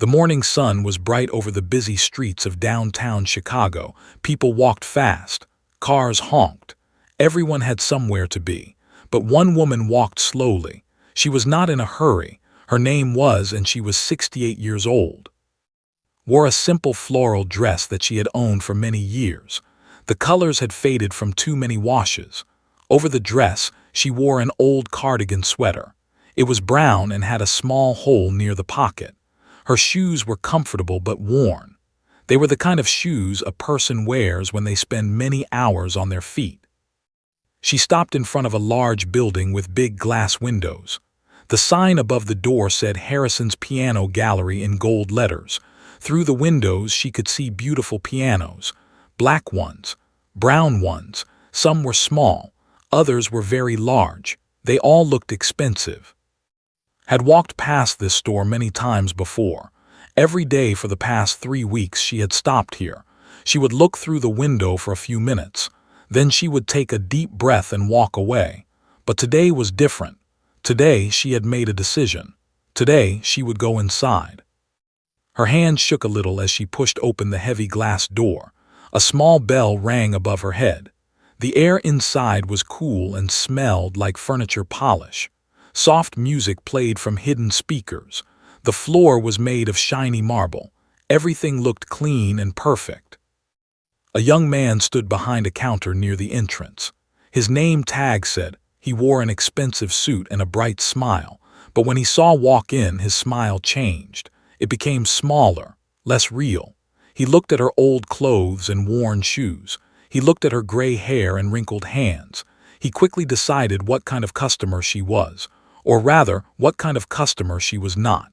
The morning sun was bright over the busy streets of downtown Chicago. People walked fast. Cars honked. Everyone had somewhere to be. But one woman walked slowly. She was not in a hurry. Her name was, and she was 68 years old. Wore a simple floral dress that she had owned for many years. The colors had faded from too many washes. Over the dress, she wore an old cardigan sweater. It was brown and had a small hole near the pocket. Her shoes were comfortable but worn. They were the kind of shoes a person wears when they spend many hours on their feet. She stopped in front of a large building with big glass windows. The sign above the door said Harrison's Piano Gallery in gold letters. Through the windows she could see beautiful pianos, black ones, brown ones. Some were small, others were very large. They all looked expensive. Had walked past this store many times before. Every day for the past 3 weeks she had stopped here. She would look through the window for a few minutes. Then she would take a deep breath and walk away. But today was different. Today she had made a decision. Today she would go inside. Her hand shook a little as she pushed open the heavy glass door. A small bell rang above her head. The air inside was cool and smelled like furniture polish. Soft music played from hidden speakers. The floor was made of shiny marble. Everything looked clean and perfect. A young man stood behind a counter near the entrance. His name tag said. He wore an expensive suit and a bright smile, but when he saw walk in, his smile changed. It became smaller, less real. He looked at her old clothes and worn shoes. He looked at her gray hair and wrinkled hands. He quickly decided what kind of customer she was, or rather, what kind of customer she was not.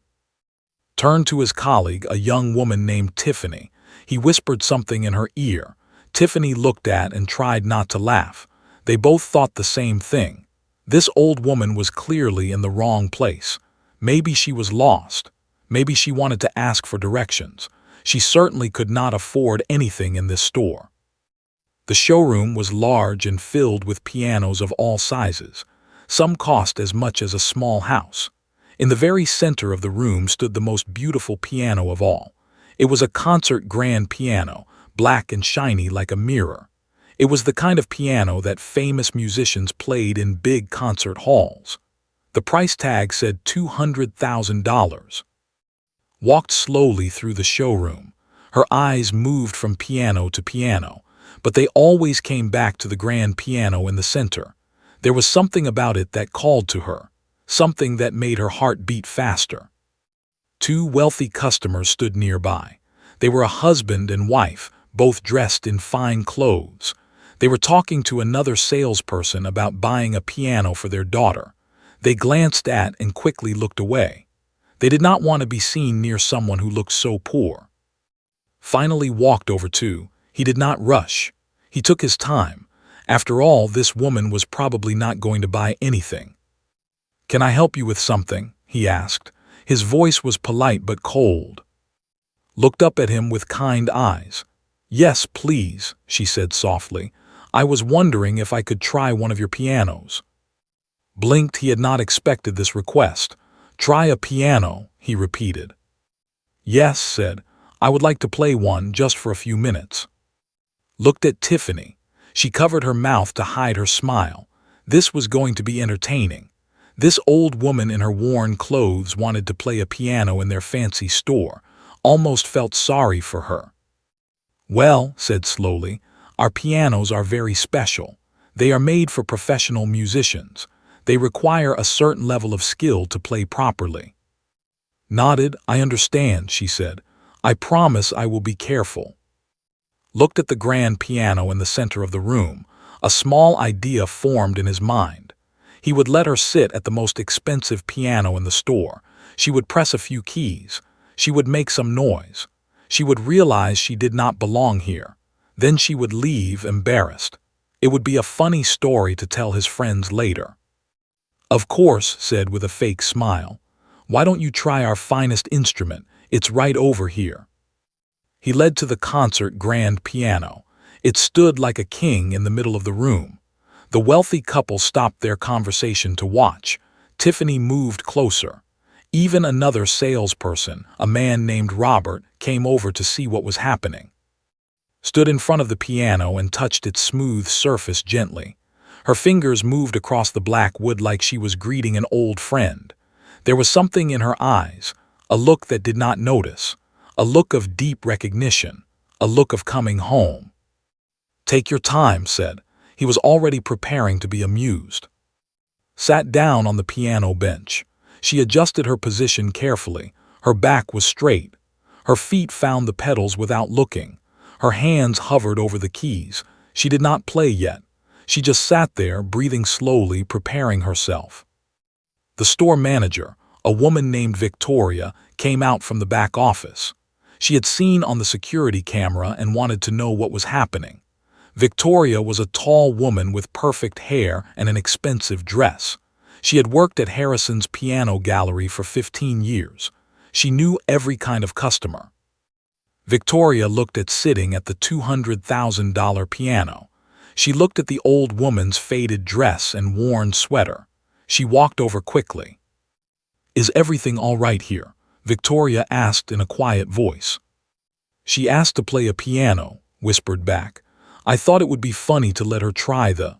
Turned to his colleague, a young woman named Tiffany. He whispered something in her ear. Tiffany looked at and tried not to laugh. They both thought the same thing. This old woman was clearly in the wrong place. Maybe she was lost. Maybe she wanted to ask for directions. She certainly could not afford anything in this store. The showroom was large and filled with pianos of all sizes. Some cost as much as a small house. In the very center of the room stood the most beautiful piano of all. It was a concert grand piano, black and shiny like a mirror. It was the kind of piano that famous musicians played in big concert halls. The price tag said $200,000. Walked slowly through the showroom. Her eyes moved from piano to piano, but they always came back to the grand piano in the center. There was something about it that called to her, something that made her heart beat faster. 2 wealthy customers stood nearby. They were a husband and wife, both dressed in fine clothes. They were talking to another salesperson about buying a piano for their daughter. They glanced at and quickly looked away. They did not want to be seen near someone who looked so poor. Finally walked over to. He did not rush. He took his time. After all, this woman was probably not going to buy anything. "Can I help you with something?" he asked. His voice was polite but cold. Looked up at him with kind eyes. "Yes, please," she said softly. "I was wondering if I could try one of your pianos." Blinked. He had not expected this request. "Try a piano," he repeated. "Yes," said. "I would like to play one just for a few minutes." Looked at Tiffany. She covered her mouth to hide her smile. This was going to be entertaining. This old woman in her worn clothes wanted to play a piano in their fancy store. Almost felt sorry for her. "Well," said slowly, "our pianos are very special. They are made for professional musicians. They require a certain level of skill to play properly." Nodded. "I understand," she said. "I promise I will be careful." Looked at the grand piano in the center of the room. A small idea formed in his mind. He would let her sit at the most expensive piano in the store. She would press a few keys. She would make some noise. She would realize she did not belong here. Then she would leave embarrassed. It would be a funny story to tell his friends later. "Of course," said with a fake smile. "Why don't you try our finest instrument? It's right over here." He led to the concert grand piano. It stood like a king in the middle of the room. The wealthy couple stopped their conversation to watch. Tiffany moved closer. Even another salesperson, a man named Robert, came over to see what was happening. Stood in front of the piano and touched its smooth surface gently. Her fingers moved across the black wood like she was greeting an old friend. There was something in her eyes, a look that did not notice, a look of deep recognition, a look of coming home. "Take your time," said. He was already preparing to be amused. Sat down on the piano bench. She adjusted her position carefully. Her back was straight. Her feet found the pedals without looking. Her hands hovered over the keys. She did not play yet. She just sat there, breathing slowly, preparing herself. The store manager, a woman named Victoria, came out from the back office. She had seen on the security camera and wanted to know what was happening. Victoria was a tall woman with perfect hair and an expensive dress. She had worked at Harrison's piano gallery for 15 years. She knew every kind of customer. Victoria looked at sitting at the $200,000 piano. She looked at the old woman's faded dress and worn sweater. She walked over quickly. "Is everything all right here?" Victoria asked in a quiet voice. "She asked to play a piano," whispered back. "I thought it would be funny to let her try the—"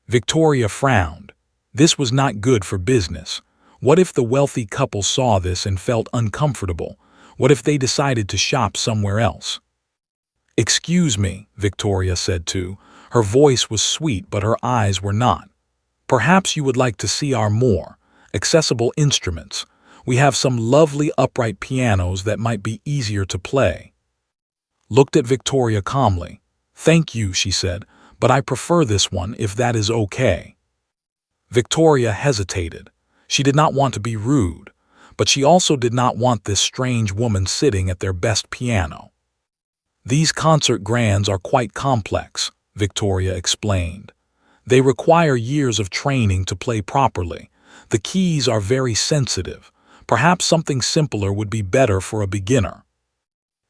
Victoria frowned. This was not good for business. What if the wealthy couple saw this and felt uncomfortable? What if they decided to shop somewhere else? "Excuse me," Victoria said too. Her voice was sweet, but her eyes were not. "Perhaps you would like to see our more accessible instruments. We have some lovely upright pianos that might be easier to play." Looked at Victoria calmly. "Thank you," she said, "but I prefer this one if that is okay." Victoria hesitated. She did not want to be rude, but she also did not want this strange woman sitting at their best piano. "These concert grands are quite complex," Victoria explained. "They require years of training to play properly. The keys are very sensitive. Perhaps something simpler would be better for a beginner."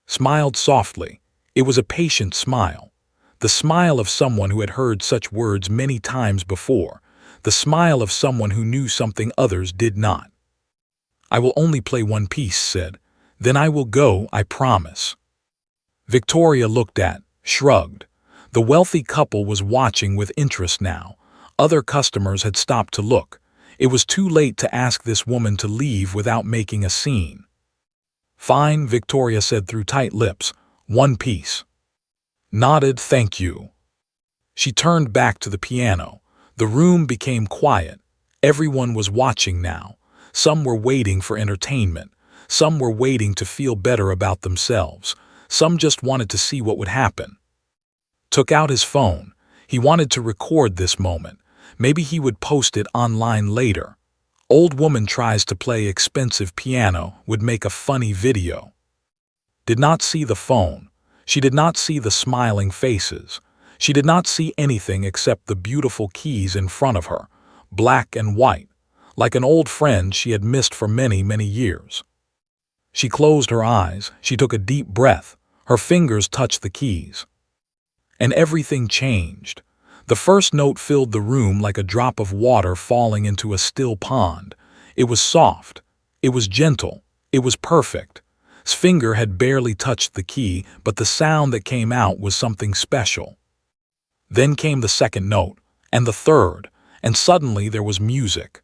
Smiled softly. It was a patient smile. The smile of someone who had heard such words many times before. The smile of someone who knew something others did not. "I will only play one piece," said. "Then I will go, I promise." Victoria looked at, shrugged. The wealthy couple was watching with interest now. Other customers had stopped to look. It was too late to ask this woman to leave without making a scene. "Fine," Victoria said through tight lips. "One piece." Nodded, "Thank you." She turned back to the piano. The room became quiet. Everyone was watching now. Some were waiting for entertainment. Some were waiting to feel better about themselves. Some just wanted to see what would happen. Took out his phone. He wanted to record this moment. Maybe he would post it online later. Old woman tries to play expensive piano, would make a funny video. Did not see the phone. She did not see the smiling faces. She did not see anything except the beautiful keys in front of her, black and white, like an old friend she had missed for many, many years. She closed her eyes. She took a deep breath. Her fingers touched the keys. And everything changed. The first note filled the room like a drop of water falling into a still pond. It was soft. It was gentle. It was perfect. His finger had barely touched the key, but the sound that came out was something special. Then came the second note, and the third, and suddenly there was music.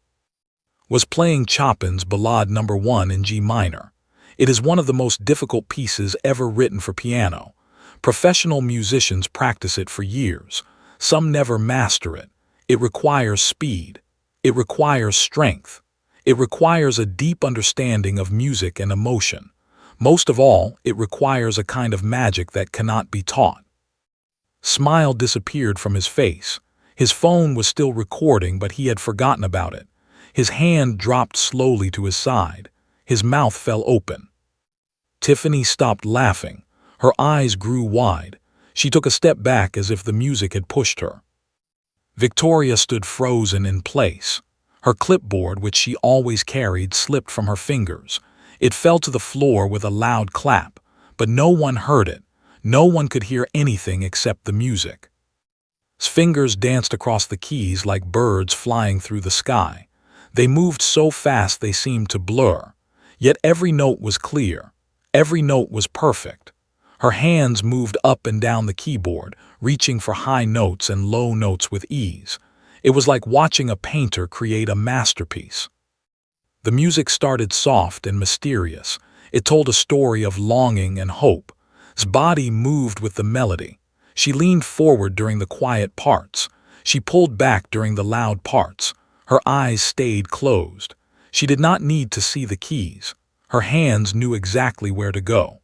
Was playing Chopin's Ballade No. 1 in G minor. It is one of the most difficult pieces ever written for piano. Professional musicians practice it for years. Some never master it. It requires speed. It requires strength. It requires a deep understanding of music and emotion. Most of all, it requires a kind of magic that cannot be taught. Smile disappeared from his face. His phone was still recording, but he had forgotten about it. His hand dropped slowly to his side. His mouth fell open. Tiffany stopped laughing. Her eyes grew wide. She took a step back as if the music had pushed her. Victoria stood frozen in place. Her clipboard, which she always carried, slipped from her fingers. It fell to the floor with a loud clap, but no one heard it. No one could hear anything except the music. His fingers danced across the keys like birds flying through the sky. They moved so fast they seemed to blur. Yet every note was clear. Every note was perfect. Her hands moved up and down the keyboard, reaching for high notes and low notes with ease. It was like watching a painter create a masterpiece. The music started soft and mysterious. It told a story of longing and hope. His body moved with the melody. She leaned forward during the quiet parts. She pulled back during the loud parts. Her eyes stayed closed. She did not need to see the keys. Her hands knew exactly where to go.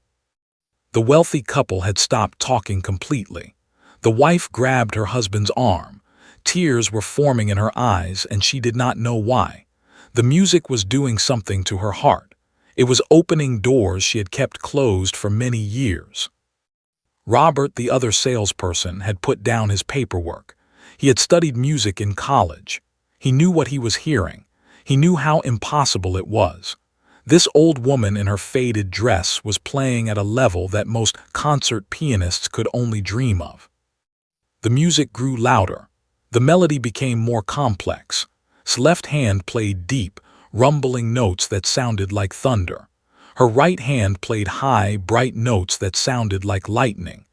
The wealthy couple had stopped talking completely. The wife grabbed her husband's arm. Tears were forming in her eyes, and she did not know why. The music was doing something to her heart. It was opening doors she had kept closed for many years. Robert, the other salesperson, had put down his paperwork. He had studied music in college. He knew what he was hearing. He knew how impossible it was. This old woman in her faded dress was playing at a level that most concert pianists could only dream of. The music grew louder. The melody became more complex. His left hand played deep, rumbling notes that sounded like thunder. Her right hand played high, bright notes that sounded like lightning.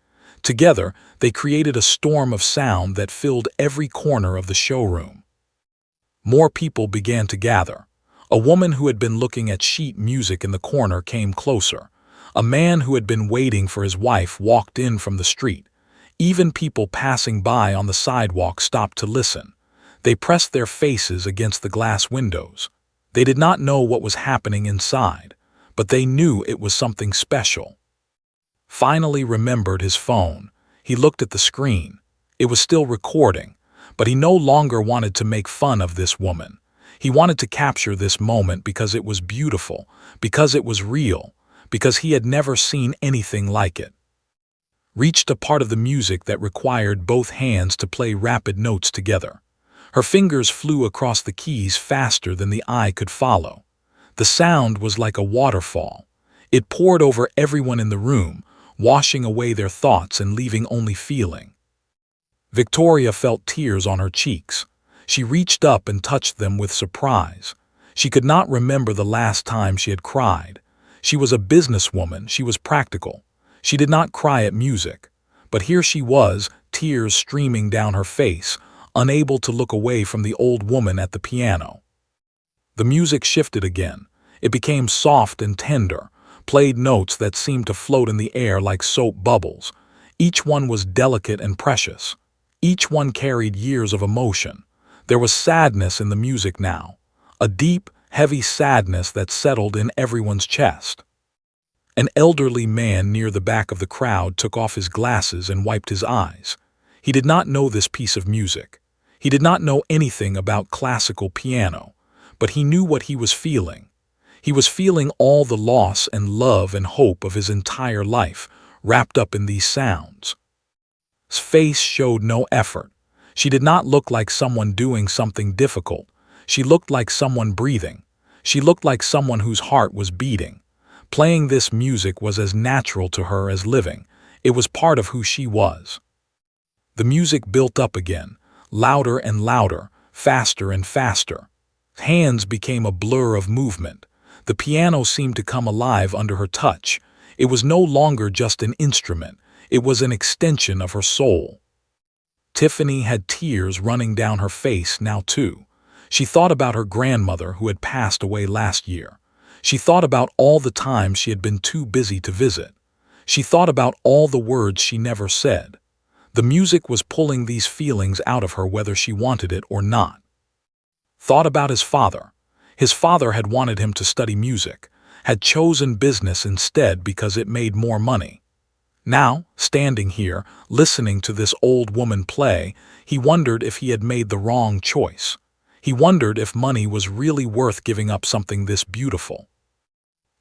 Together, they created a storm of sound that filled every corner of the showroom. More people began to gather. A woman who had been looking at sheet music in the corner came closer. A man who had been waiting for his wife walked in from the street. Even people passing by on the sidewalk stopped to listen. They pressed their faces against the glass windows. They did not know what was happening inside, but they knew it was something special. Finally remembered his phone. He looked at the screen. It was still recording, but he no longer wanted to make fun of this woman. He wanted to capture this moment because it was beautiful, because it was real, because he had never seen anything like it. Reached a part of the music that required both hands to play rapid notes together. Her fingers flew across the keys faster than the eye could follow. The sound was like a waterfall. It poured over everyone in the room, washing away their thoughts and leaving only feeling. Victoria felt tears on her cheeks. She reached up and touched them with surprise. She could not remember the last time she had cried. She was a businesswoman, she was practical. She did not cry at music. But here she was, tears streaming down her face, unable to look away from the old woman at the piano. The music shifted again. It became soft and tender, played notes that seemed to float in the air like soap bubbles. Each one was delicate and precious. Each one carried years of emotion. There was sadness in the music now, a deep, heavy sadness that settled in everyone's chest. An elderly man near the back of the crowd took off his glasses and wiped his eyes. He did not know this piece of music. He did not know anything about classical piano, but he knew what he was feeling. He was feeling all the loss and love and hope of his entire life wrapped up in these sounds. His face showed no effort. She did not look like someone doing something difficult. She looked like someone breathing. She looked like someone whose heart was beating. Playing this music was as natural to her as living. It was part of who she was. The music built up again, louder and louder, faster and faster. Hands became a blur of movement. The piano seemed to come alive under her touch. It was no longer just an instrument. It was an extension of her soul. Tiffany had tears running down her face now too. She thought about her grandmother who had passed away last year. She thought about all the times she had been too busy to visit. She thought about all the words she never said. The music was pulling these feelings out of her whether she wanted it or not. Thought about his father. His father had wanted him to study music, had chosen business instead because it made more money. Now, standing here, listening to this old woman play, he wondered if he had made the wrong choice. He wondered if money was really worth giving up something this beautiful.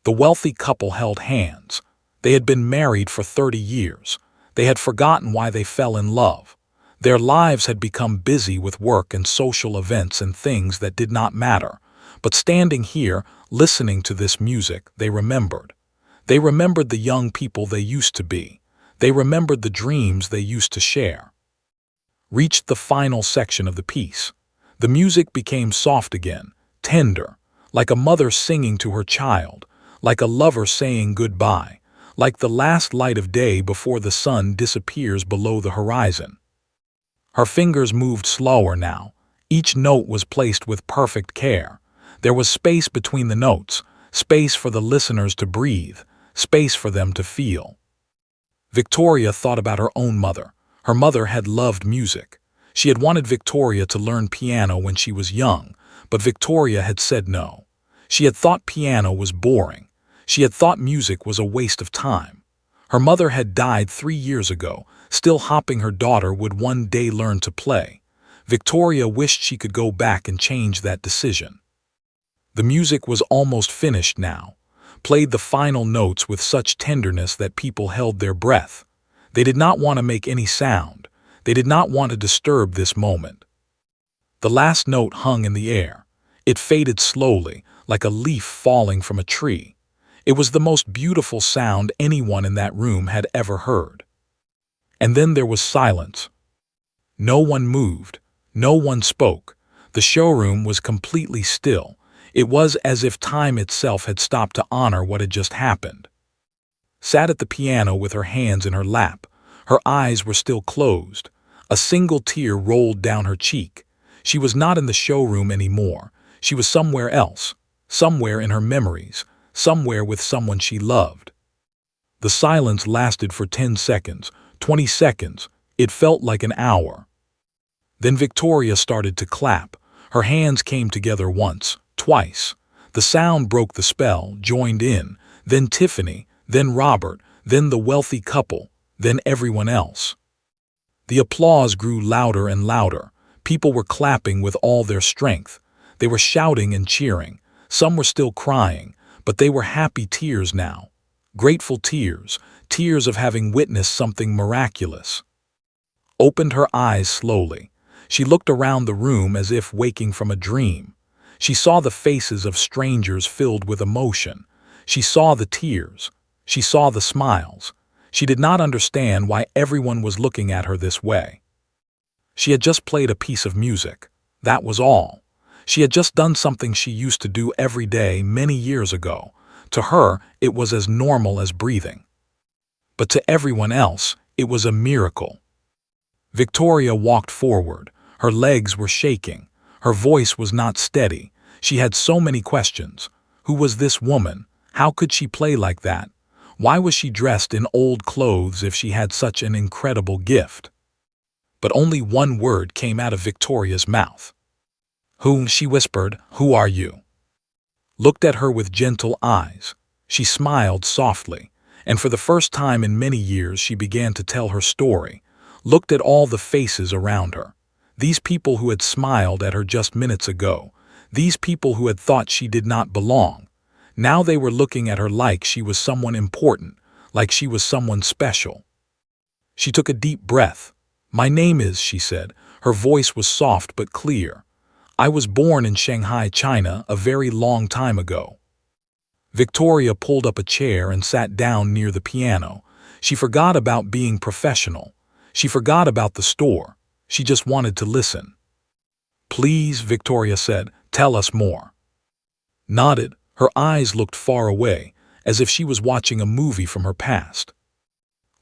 The wealthy couple held hands. They had been married for 30 years. They had forgotten why they fell in love. Their lives had become busy with work and social events and things that did not matter. But standing here, listening to this music, they remembered. They remembered the young people they used to be. They remembered the dreams they used to share. Reached the final section of the piece. The music became soft again, tender, like a mother singing to her child, like a lover saying goodbye, like the last light of day before the sun disappears below the horizon. Her fingers moved slower now. Each note was placed with perfect care. There was space between the notes, space for the listeners to breathe, space for them to feel. Victoria thought about her own mother. Her mother had loved music. She had wanted Victoria to learn piano when she was young, but Victoria had said no. She had thought piano was boring. She had thought music was a waste of time. Her mother had died 3 years ago, still hoping her daughter would one day learn to play. Victoria wished she could go back and change that decision. The music was almost finished now, played the final notes with such tenderness that people held their breath. They did not want to make any sound. They did not want to disturb this moment. The last note hung in the air. It faded slowly, like a leaf falling from a tree. It was the most beautiful sound anyone in that room had ever heard. And then there was silence. No one moved. No one spoke. The showroom was completely still. It was as if time itself had stopped to honor what had just happened. Sat at the piano with her hands in her lap. Her eyes were still closed. A single tear rolled down her cheek. She was not in the showroom anymore. She was somewhere else, somewhere in her memories, somewhere with someone she loved. The silence lasted for 10 seconds, 20 seconds. It felt like an hour. Then Victoria started to clap. Her hands came together once, twice. The sound broke the spell, joined in, then Tiffany, then Robert, then the wealthy couple, then everyone else. The applause grew louder and louder. People were clapping with all their strength. They were shouting and cheering. Some were still crying, but they were happy tears now. Grateful tears, tears of having witnessed something miraculous. Opened her eyes slowly. She looked around the room as if waking from a dream. She saw the faces of strangers filled with emotion. She saw the tears. She saw the smiles. She did not understand why everyone was looking at her this way. She had just played a piece of music. That was all. She had just done something she used to do every day many years ago. To her, it was as normal as breathing. But to everyone else, it was a miracle. Victoria walked forward. Her legs were shaking. Her voice was not steady. She had so many questions. Who was this woman? How could she play like that? Why was she dressed in old clothes if she had such an incredible gift? But only one word came out of Victoria's mouth. "Who?" she whispered. "Who are you?" Looked at her with gentle eyes. She smiled softly, and for the first time in many years she began to tell her story. Looked at all the faces around her. These people who had smiled at her just minutes ago. These people who had thought she did not belong. Now they were looking at her like she was someone important, like she was someone special. She took a deep breath. "My name is," she said. Her voice was soft but clear. "I was born in Shanghai, China, a very long time ago." Victoria pulled up a chair and sat down near the piano. She forgot about being professional. She forgot about the store. She just wanted to listen. "Please," Victoria said, "tell us more." Nodded. Her eyes looked far away, as if she was watching a movie from her past.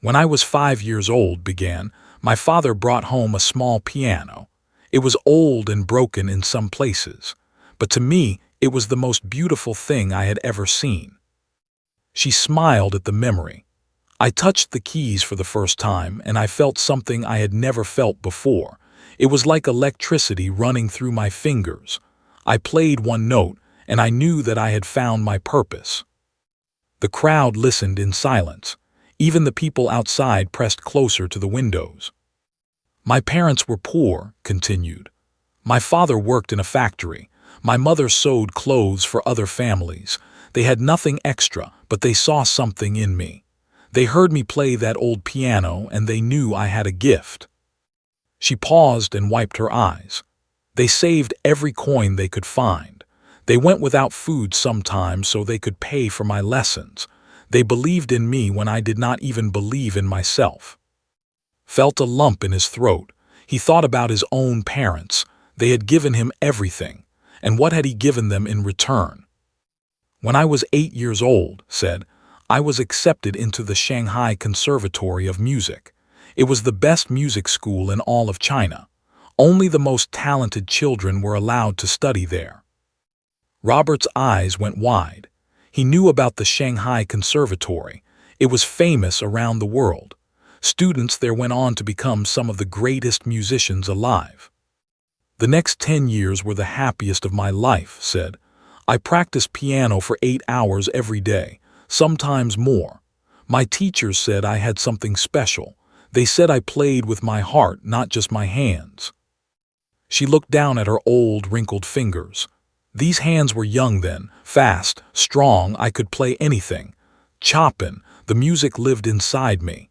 "When I was 5 years old," began, "my father brought home a small piano. It was old and broken in some places, but to me it was the most beautiful thing I had ever seen." She smiled at the memory. "I touched the keys for the first time and I felt something I had never felt before. It was like electricity running through my fingers. I played one note and I knew that I had found my purpose." The crowd listened in silence. Even the people outside pressed closer to the windows. "My parents were poor," continued. "My father worked in a factory. My mother sewed clothes for other families. They had nothing extra, but they saw something in me. They heard me play that old piano and they knew I had a gift." She paused and wiped her eyes. "They saved every coin they could find. They went without food sometimes so they could pay for my lessons. They believed in me when I did not even believe in myself." Felt a lump in his throat. He thought about his own parents. They had given him everything. And what had he given them in return? When I was 8 years old, said, I was accepted into the Shanghai Conservatory of Music. It was the best music school in all of China. Only the most talented children were allowed to study there. Robert's eyes went wide. He knew about the Shanghai Conservatory. It was famous around the world. Students there went on to become some of the greatest musicians alive. The next 10 years were the happiest of my life, said. I practiced piano for 8 hours every day, sometimes more. My teachers said I had something special. They said I played with my heart, not just my hands. She looked down at her old, wrinkled fingers. These hands were young then, fast, strong. I could play anything. Chopin, the music lived inside me.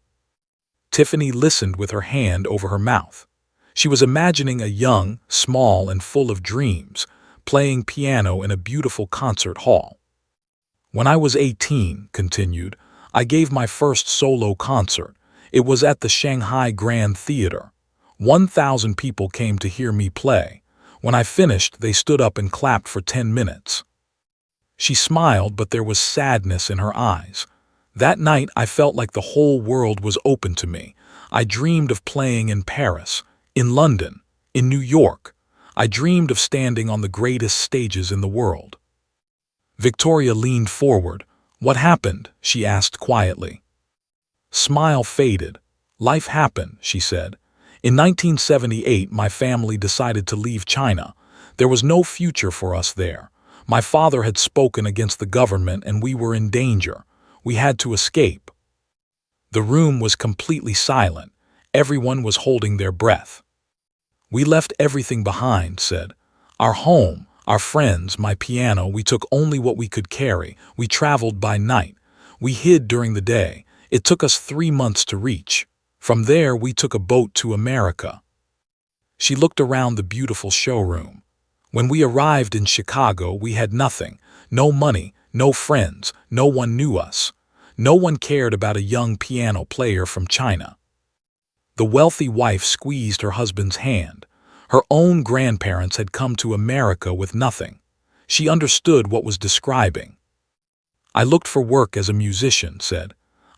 Tiffany listened with her hand over her mouth. She was imagining a young, small, and full of dreams, playing piano in a beautiful concert hall. When I was 18, continued, I gave my first solo concert. It was at the Shanghai Grand Theater. 1,000 people came to hear me play. When I finished, they stood up and clapped for 10 minutes. She smiled, but there was sadness in her eyes. That night, I felt like the whole world was open to me. I dreamed of playing in Paris, in London, in New York. I dreamed of standing on the greatest stages in the world. Victoria leaned forward. What happened? She asked quietly. Smile faded. Life happened, she said. In 1978, my family decided to leave China. There was no future for us there. My father had spoken against the government and we were in danger. We had to escape. The room was completely silent. Everyone was holding their breath. We left everything behind, said. Our home, our friends, my piano, we took only what we could carry. We traveled by night. We hid during the day. It took us 3 months to reach. From there, we took a boat to America. She looked around the beautiful showroom. When we arrived in Chicago, we had nothing. No money, no friends, no one knew us. No one cared about a young piano player from China. The wealthy wife squeezed her husband's hand. Her own grandparents had come to America with nothing. She understood what was describing. I looked for work as a musician, said.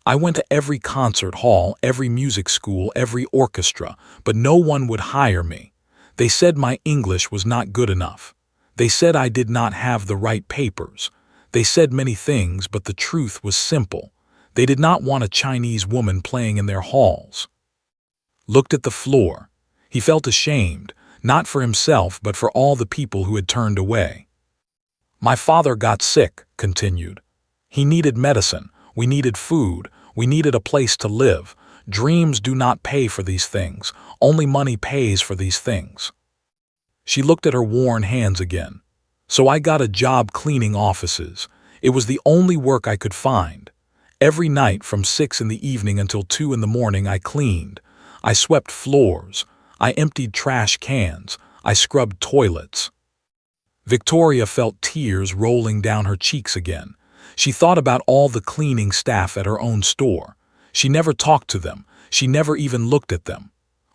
I went to every concert hall, every music school, every orchestra, but no one would hire me. They said my English was not good enough. They said I did not have the right papers. They said many things, but the truth was simple. They did not want a Chinese woman playing in their halls. Looked at the floor. He felt ashamed, not for himself, but for all the people who had turned away. My father got sick, continued. He needed medicine. We needed food. We needed a place to live. Dreams do not pay for these things. Only money pays for these things. She looked at her worn hands again. So I got a job cleaning offices. It was the only work I could find. Every night from 6 in the evening until 2 in the morning I cleaned. I swept floors. I emptied trash cans. I scrubbed toilets. Victoria felt tears rolling down her cheeks again. She thought about all the cleaning staff at her own store. She never talked to them. She never even looked at them.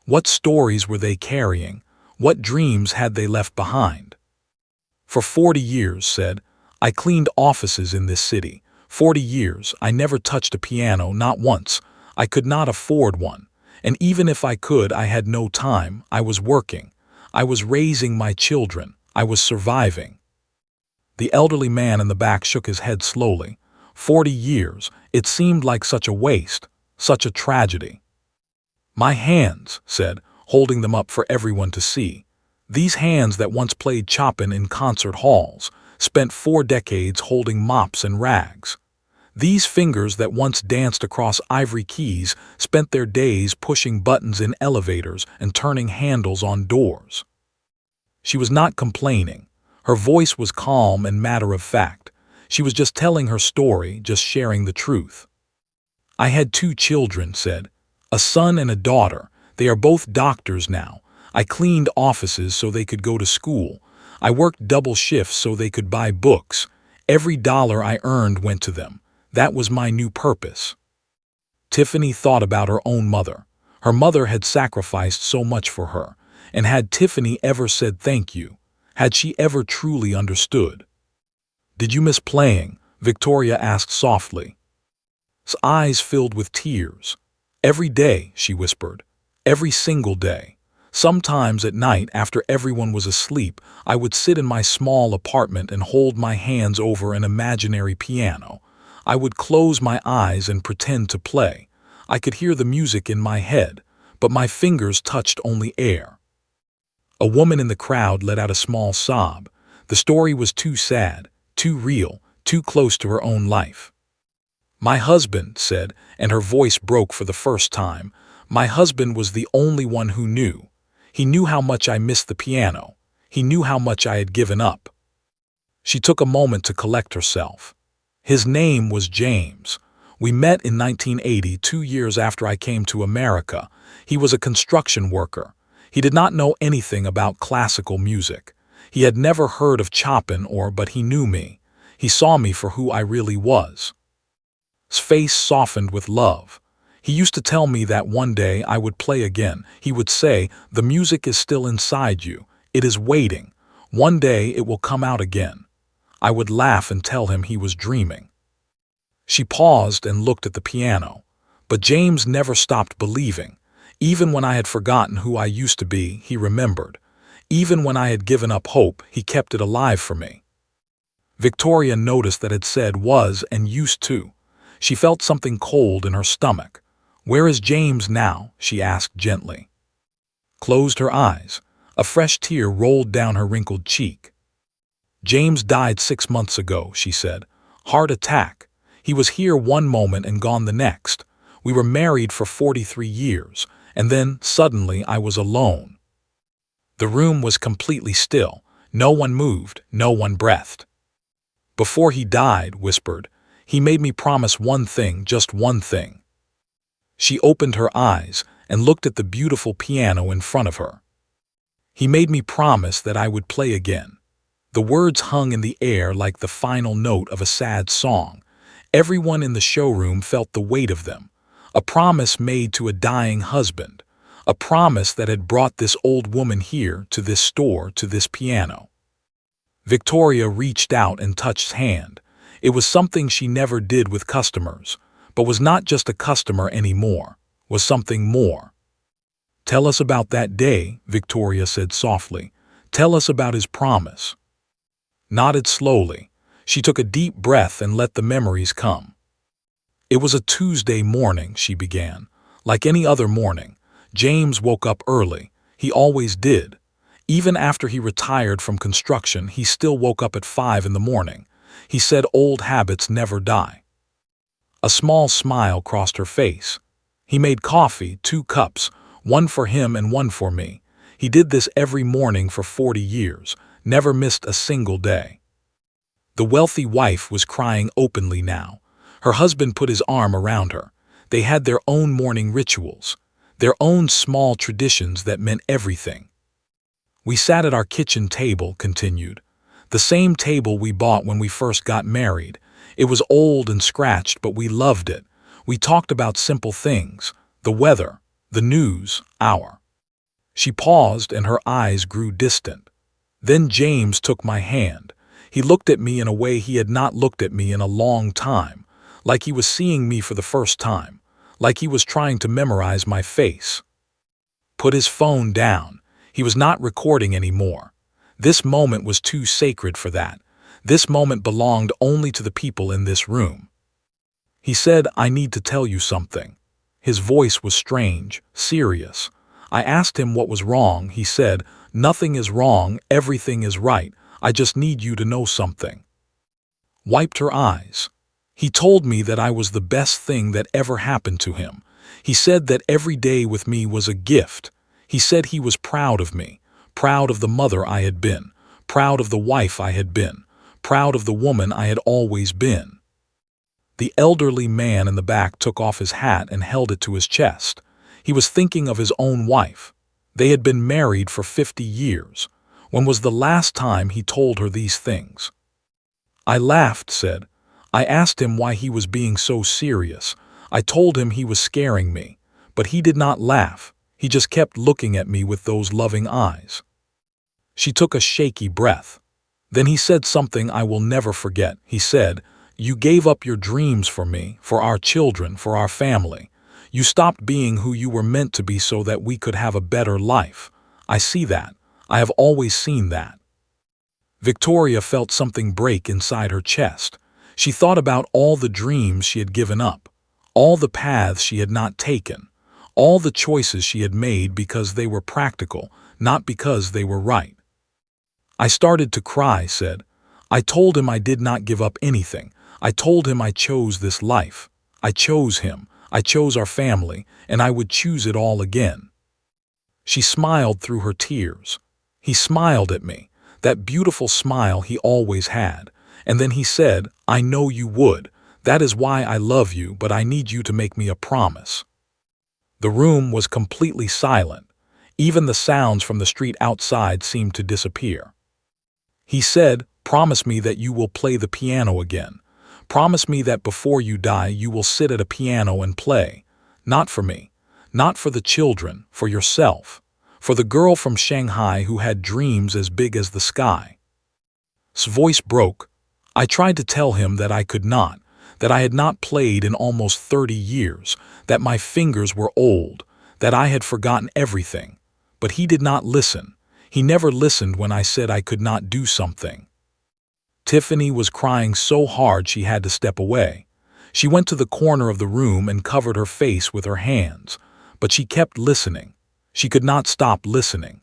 What stories were they carrying? What dreams had they left behind? For 40 years, said, I cleaned offices in this city. 40 years, I never touched a piano, not once. I could not afford one. And even if I could, I had no time. I was working. I was raising my children. I was surviving. The elderly man in the back shook his head slowly. 40 years, it seemed like such a waste, such a tragedy. My hands, said, holding them up for everyone to see. These hands that once played Chopin in concert halls, spent 4 decades holding mops and rags. These fingers that once danced across ivory keys spent their days pushing buttons in elevators and turning handles on doors. She was not complaining. Her voice was calm and matter-of-fact. She was just telling her story, just sharing the truth. I had 2 children, said. A son and a daughter. They are both doctors now. I cleaned offices so they could go to school. I worked double shifts so they could buy books. Every dollar I earned went to them. That was my new purpose. Tiffany thought about her own mother. Her mother had sacrificed so much for her. And had Tiffany ever said thank you? Had she ever truly understood? "Did you miss playing?" Victoria asked softly. His eyes filled with tears. "Every day," she whispered. "Every single day. Sometimes at night, after everyone was asleep, I would sit in my small apartment and hold my hands over an imaginary piano. I would close my eyes and pretend to play. I could hear the music in my head, but my fingers touched only air." A woman in the crowd let out a small sob. The story was too sad, too real, too close to her own life. "My husband," said, and her voice broke for the first time. "My husband was the only one who knew. He knew how much I missed the piano. He knew how much I had given up." She took a moment to collect herself. "His name was James. We met in 1980, 2 years after I came to America. He was a construction worker. He did not know anything about classical music. He had never heard of Chopin but he knew me. He saw me for who I really was." His face softened with love. "He used to tell me that one day I would play again. He would say, 'The music is still inside you. It is waiting. One day it will come out again.' I would laugh and tell him he was dreaming." She paused and looked at the piano. But James never stopped believing. Even when I had forgotten who I used to be, he remembered. Even when I had given up hope, he kept it alive for me. Victoria noticed that it said "was" and "used to." She felt something cold in her stomach. "Where is James now?" she asked gently. Closed her eyes. A fresh tear rolled down her wrinkled cheek. "James died 6 months ago," she said. "Heart attack. He was here one moment and gone the next. We were married for 43 years, and then, suddenly, I was alone." The room was completely still. No one moved, no one breathed. "Before he died," whispered, "he made me promise one thing, just one thing." She opened her eyes and looked at the beautiful piano in front of her. "He made me promise that I would play again." The words hung in the air like the final note of a sad song. Everyone in the showroom felt the weight of them. A promise made to a dying husband. A promise that had brought this old woman here, to this store, to this piano. Victoria reached out and touched his hand. It was something she never did with customers, but was not just a customer anymore, was something more. "Tell us about that day," Victoria said softly. "Tell us about his promise." Nodded slowly. She took a deep breath and let the memories come. "It was a Tuesday morning," she began. "Like any other morning. James woke up early. He always did. Even after he retired from construction, he still woke up at 5 in the morning. He said old habits never die." A small smile crossed her face. "He made coffee, 2 cups, one for him and one for me. He did this every morning for 40 years, never missed a single day." The wealthy wife was crying openly now. Her husband put his arm around her. They had their own morning rituals, their own small traditions that meant everything. "We sat at our kitchen table," continued. "The same table we bought when we first got married. It was old and scratched, but we loved it. We talked about simple things, the weather, the news, our—" She paused and her eyes grew distant. Then James took my hand. He looked at me in a way he had not looked at me in a long time, like he was seeing me for the first time, like he was trying to memorize my face. Put his phone down. He was not recording anymore. This moment was too sacred for that. This moment belonged only to the people in this room. He said, "I need to tell you something." His voice was strange, serious. I asked him what was wrong. He said, "Nothing is wrong, everything is right. I just need you to know something." Wiped her eyes. He told me that I was the best thing that ever happened to him. He said that every day with me was a gift. He said he was proud of me, proud of the mother I had been, proud of the wife I had been, proud of the woman I had always been. The elderly man in the back took off his hat and held it to his chest. He was thinking of his own wife. They had been married for 50 years. When was the last time he told her these things? I laughed, said. I asked him why he was being so serious. I told him he was scaring me, but he did not laugh. He just kept looking at me with those loving eyes. She took a shaky breath. Then he said something I will never forget. He said, "You gave up your dreams for me, for our children, for our family. You stopped being who you were meant to be so that we could have a better life. I see that. I have always seen that." Victoria felt something break inside her chest. She thought about all the dreams she had given up, all the paths she had not taken, all the choices she had made because they were practical, not because they were right. "I started to cry," said. "I told him I did not give up anything. I told him I chose this life. I chose him. I chose our family, and I would choose it all again." She smiled through her tears. He smiled at me, that beautiful smile he always had, and then he said, "I know you would. That is why I love you, but I need you to make me a promise." The room was completely silent. Even the sounds from the street outside seemed to disappear. He said, "Promise me that you will play the piano again. Promise me that before you die you will sit at a piano and play. Not for me, not for the children, for yourself, for the girl from Shanghai who had dreams as big as the sky." His voice broke. I tried to tell him that I could not, that I had not played in almost 30 years, that my fingers were old, that I had forgotten everything. But he did not listen. He never listened when I said I could not do something. Tiffany was crying so hard she had to step away. She went to the corner of the room and covered her face with her hands, but she kept listening. She could not stop listening.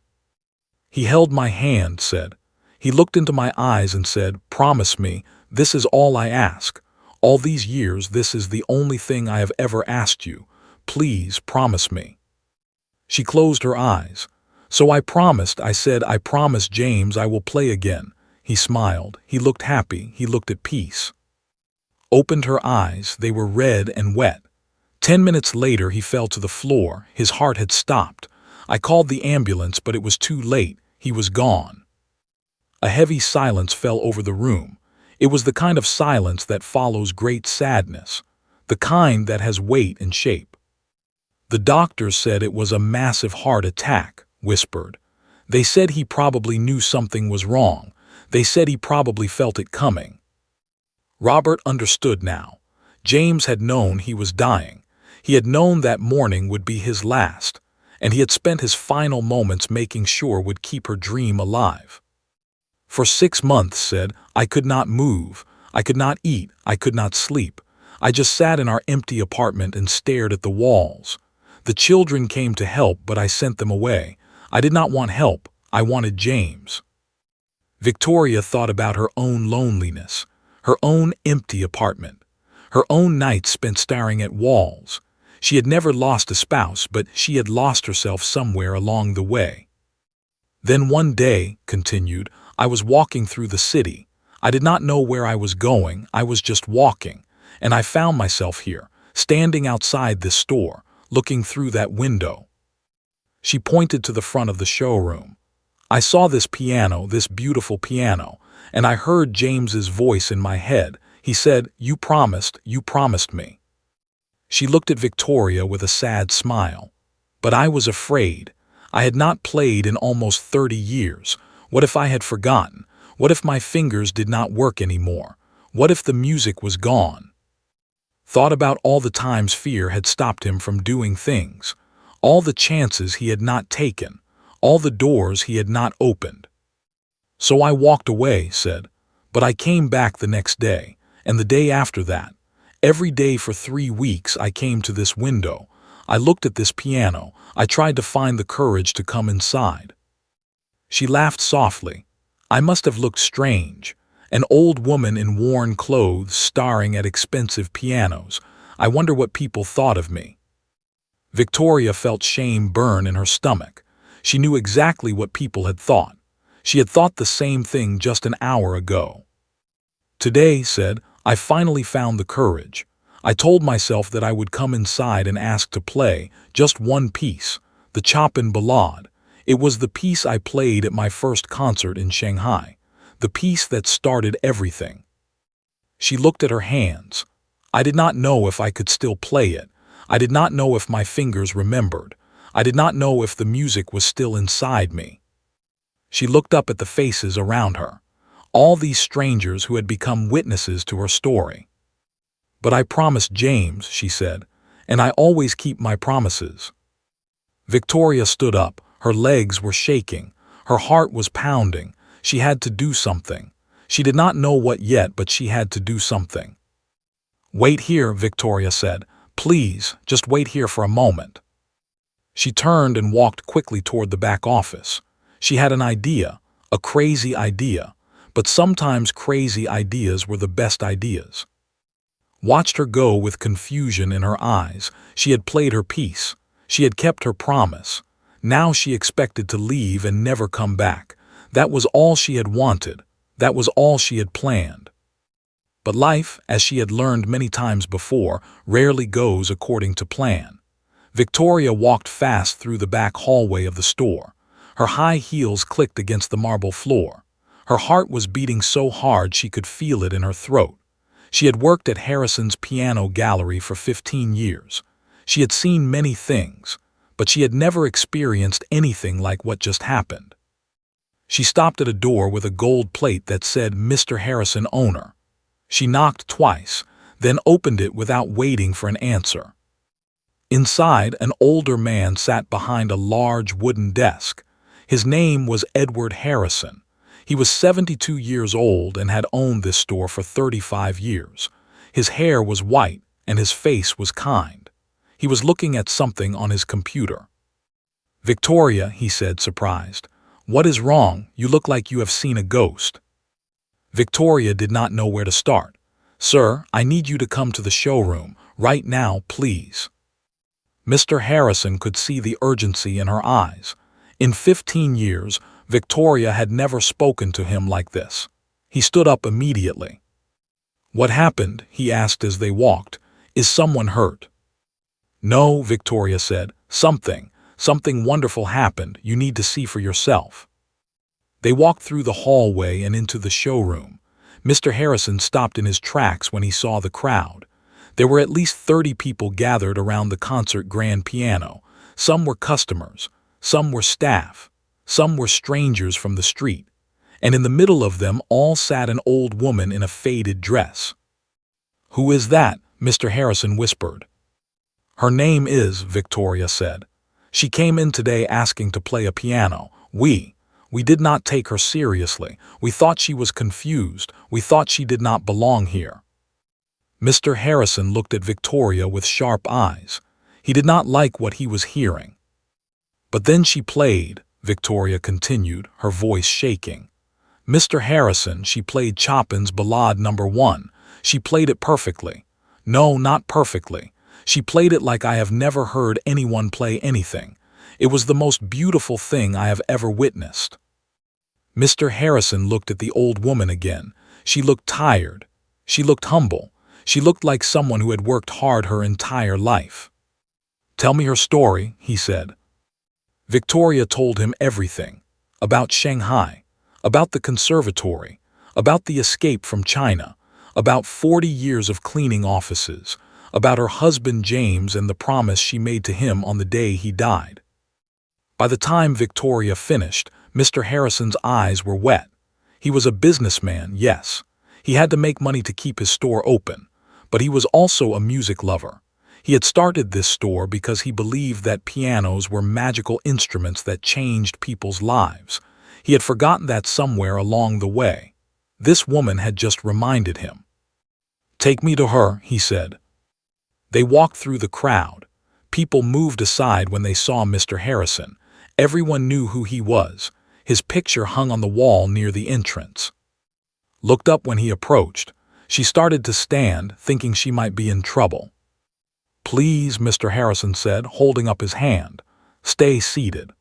He held my hand, said. He looked into my eyes and said, "Promise me, this is all I ask. All these years, this is the only thing I have ever asked you. Please promise me." She closed her eyes. "So I promised," I said. "I promise, James, I will play again." He smiled. He looked happy. He looked at peace. Opened her eyes. They were red and wet. 10 minutes later, he fell to the floor. His heart had stopped. I called the ambulance, but it was too late. He was gone. A heavy silence fell over the room. It was the kind of silence that follows great sadness, the kind that has weight and shape. "The doctors said it was a massive heart attack," whispered. "They said he probably knew something was wrong. They said he probably felt it coming." Robert understood now. James had known he was dying. He had known that morning would be his last, and he had spent his final moments making sure would keep her dream alive. "For 6 months," said, "I could not move. I could not eat. I could not sleep. I just sat in our empty apartment and stared at the walls. The children came to help, but I sent them away. I did not want help. I wanted James." Victoria thought about her own loneliness, her own empty apartment, her own nights spent staring at walls. She had never lost a spouse, but she had lost herself somewhere along the way. "Then one day," continued, "I was walking through the city. I did not know where I was going. I was just walking, and I found myself here, standing outside this store, looking through that window." She pointed to the front of the showroom. "I saw this piano, this beautiful piano, and I heard James's voice in my head. He said, 'You promised me.'" She looked at Victoria with a sad smile. "But I was afraid. I had not played in almost 30 years. What if I had forgotten? What if my fingers did not work anymore? What if the music was gone?" Thought about all the times fear had stopped him from doing things, all the chances he had not taken, all the doors he had not opened. "So I walked away," said, "but I came back the next day, and the day after that. Every day for 3 weeks I came to this window. I looked at this piano. I tried to find the courage to come inside." She laughed softly. "I must have looked strange. An old woman in worn clothes staring at expensive pianos. I wonder what people thought of me." Victoria felt shame burn in her stomach. She knew exactly what people had thought. She had thought the same thing just an hour ago. "Today," said, "I finally found the courage. I told myself that I would come inside and ask to play just one piece, the Chopin Ballade. It was the piece I played at my first concert in Shanghai, the piece that started everything." She looked at her hands. "I did not know if I could still play it. I did not know if my fingers remembered. I did not know if the music was still inside me." She looked up at the faces around her, all these strangers who had become witnesses to her story. "But I promised James," she said, "and I always keep my promises." Victoria stood up. Her legs were shaking. Her heart was pounding. She had to do something. She did not know what yet, but she had to do something. "Wait here," Victoria said. "Please, just wait here for a moment." She turned and walked quickly toward the back office. She had an idea, a crazy idea, but sometimes crazy ideas were the best ideas. Watched her go with confusion in her eyes. She had played her piece. She had kept her promise. Now she expected to leave and never come back. That was all she had wanted. That was all she had planned. But life, as she had learned many times before, rarely goes according to plan. Victoria walked fast through the back hallway of the store. Her high heels clicked against the marble floor. Her heart was beating so hard she could feel it in her throat. She had worked at Harrison's piano gallery for 15 years. She had seen many things, but she had never experienced anything like what just happened. She stopped at a door with a gold plate that said Mr. Harrison, owner. She knocked twice, then opened it without waiting for an answer. Inside, an older man sat behind a large wooden desk. His name was Edward Harrison. He was 72 years old and had owned this store for 35 years. His hair was white and his face was kind. He was looking at something on his computer. "Victoria," he said, surprised. "What is wrong? You look like you have seen a ghost." Victoria did not know where to start. "Sir, I need you to come to the showroom, right now, please." Mr. Harrison could see the urgency in her eyes. In 15 years, Victoria had never spoken to him like this. He stood up immediately. "What happened?" he asked as they walked. "Is someone hurt?" "No," Victoria said. Something wonderful happened. You need to see for yourself." They walked through the hallway and into the showroom. Mr. Harrison stopped in his tracks when he saw the crowd. There were at least 30 people gathered around the concert grand piano. Some were customers, some were staff, some were strangers from the street, and in the middle of them all sat an old woman in a faded dress. "Who is that?" Mr. Harrison whispered. "Her name is," Victoria said. "She came in today asking to play a piano. We did not take her seriously. We thought she was confused. We thought she did not belong here." Mr. Harrison looked at Victoria with sharp eyes. He did not like what he was hearing. "But then she played," Victoria continued, her voice shaking. "Mr. Harrison, she played Chopin's Ballade No. 1. She played it perfectly. No, not perfectly. She played it like I have never heard anyone play anything. It was the most beautiful thing I have ever witnessed." Mr. Harrison looked at the old woman again. She looked tired. She looked humble. She looked like someone who had worked hard her entire life. "Tell me her story," he said. Victoria told him everything. About Shanghai, about the conservatory, about the escape from China, about 40 years of cleaning offices, about her husband James and the promise she made to him on the day he died. By the time Victoria finished, Mr. Harrison's eyes were wet. He was a businessman, yes. He had to make money to keep his store open, but he was also a music lover. He had started this store because he believed that pianos were magical instruments that changed people's lives. He had forgotten that somewhere along the way. This woman had just reminded him. "Take me to her," he said. They walked through the crowd. People moved aside when they saw Mr. Harrison. Everyone knew who he was. His picture hung on the wall near the entrance. Looked up when he approached. She started to stand, thinking she might be in trouble. "Please," Mr. Harrison said, holding up his hand. "Stay seated."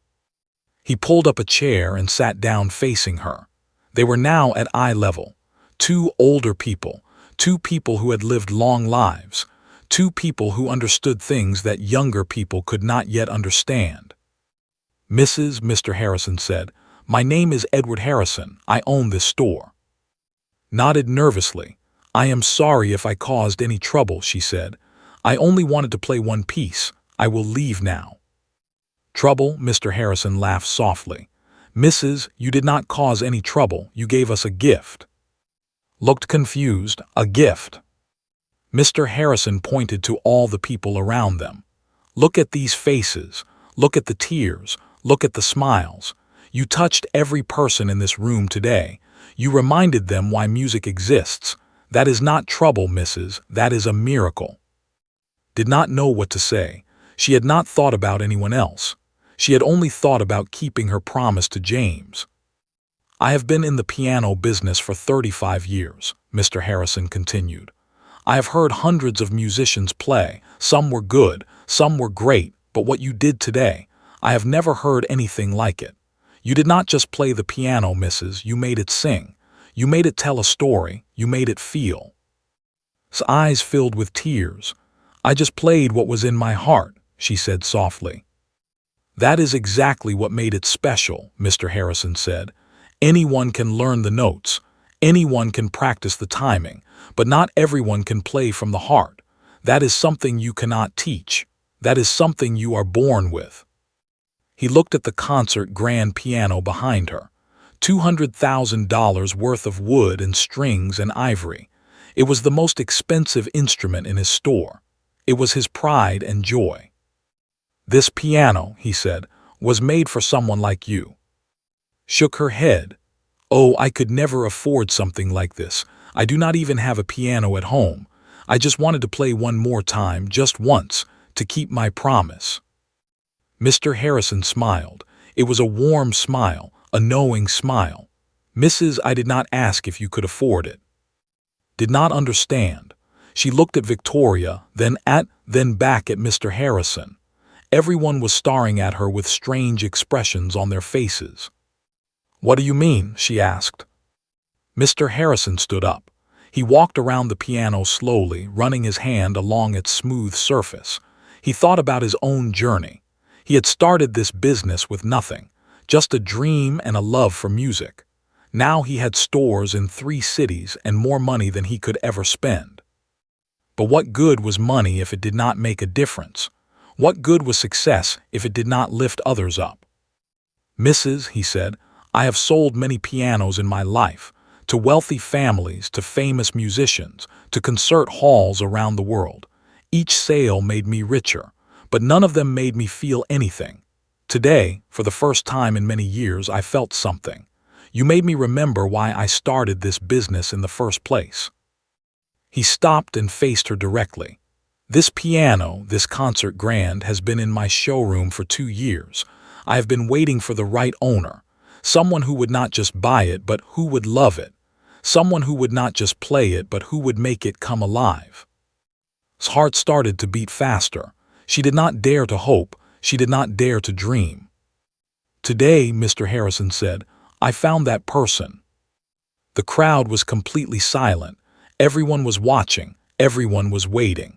He pulled up a chair and sat down facing her. They were now at eye level. Two older people, two people who had lived long lives, two people who understood things that younger people could not yet understand. Mr. Harrison said, "My name is Edward Harrison. I own this store." Nodded nervously. "I am sorry if I caused any trouble," she said. "I only wanted to play one piece. I will leave now." "Trouble?" Mr. Harrison laughed softly. "Mrs., you did not cause any trouble, you gave us a gift." Looked confused. "A gift?" Mr. Harrison pointed to all the people around them. "Look at these faces. Look at the tears. Look at the smiles. You touched every person in this room today. You reminded them why music exists. That is not trouble, Mrs., that is a miracle." Did not know what to say. She had not thought about anyone else. She had only thought about keeping her promise to James. "I have been in the piano business for 35 years, Mr. Harrison continued. "I have heard hundreds of musicians play. Some were good, some were great, but what you did today, I have never heard anything like it. You did not just play the piano, Mrs., you made it sing. You made it tell a story, you made it feel." His eyes filled with tears. "I just played what was in my heart," she said softly. "That is exactly what made it special," Mr. Harrison said. "Anyone can learn the notes. Anyone can practice the timing, but not everyone can play from the heart. That is something you cannot teach. That is something you are born with." He looked at the concert grand piano behind her. $200,000 worth of wood and strings and ivory. It was the most expensive instrument in his store. It was his pride and joy. "This piano," he said, "was made for someone like you." Shook her head. "Oh, I could never afford something like this. I do not even have a piano at home. I just wanted to play one more time, just once, to keep my promise." Mr. Harrison smiled. It was a warm smile, a knowing smile. "Mrs., I did not ask if you could afford it." Did not understand. She looked at Victoria, then back at Mr. Harrison. Everyone was staring at her with strange expressions on their faces. "What do you mean?" she asked. Mr. Harrison stood up. He walked around the piano slowly, running his hand along its smooth surface. He thought about his own journey. He had started this business with nothing, just a dream and a love for music. Now he had stores in 3 cities and more money than he could ever spend. But what good was money if it did not make a difference? What good was success if it did not lift others up? "Mrs.," he said, "I have sold many pianos in my life, to wealthy families, to famous musicians, to concert halls around the world. Each sale made me richer, but none of them made me feel anything. Today, for the first time in many years, I felt something. You made me remember why I started this business in the first place." He stopped and faced her directly. "This piano, this concert grand, has been in my showroom for 2 years. I have been waiting for the right owner, someone who would not just buy it but who would love it, someone who would not just play it but who would make it come alive." His heart started to beat faster. She did not dare to hope, she did not dare to dream. "Today," Mr. Harrison said, "I found that person." The crowd was completely silent. Everyone was watching, everyone was waiting.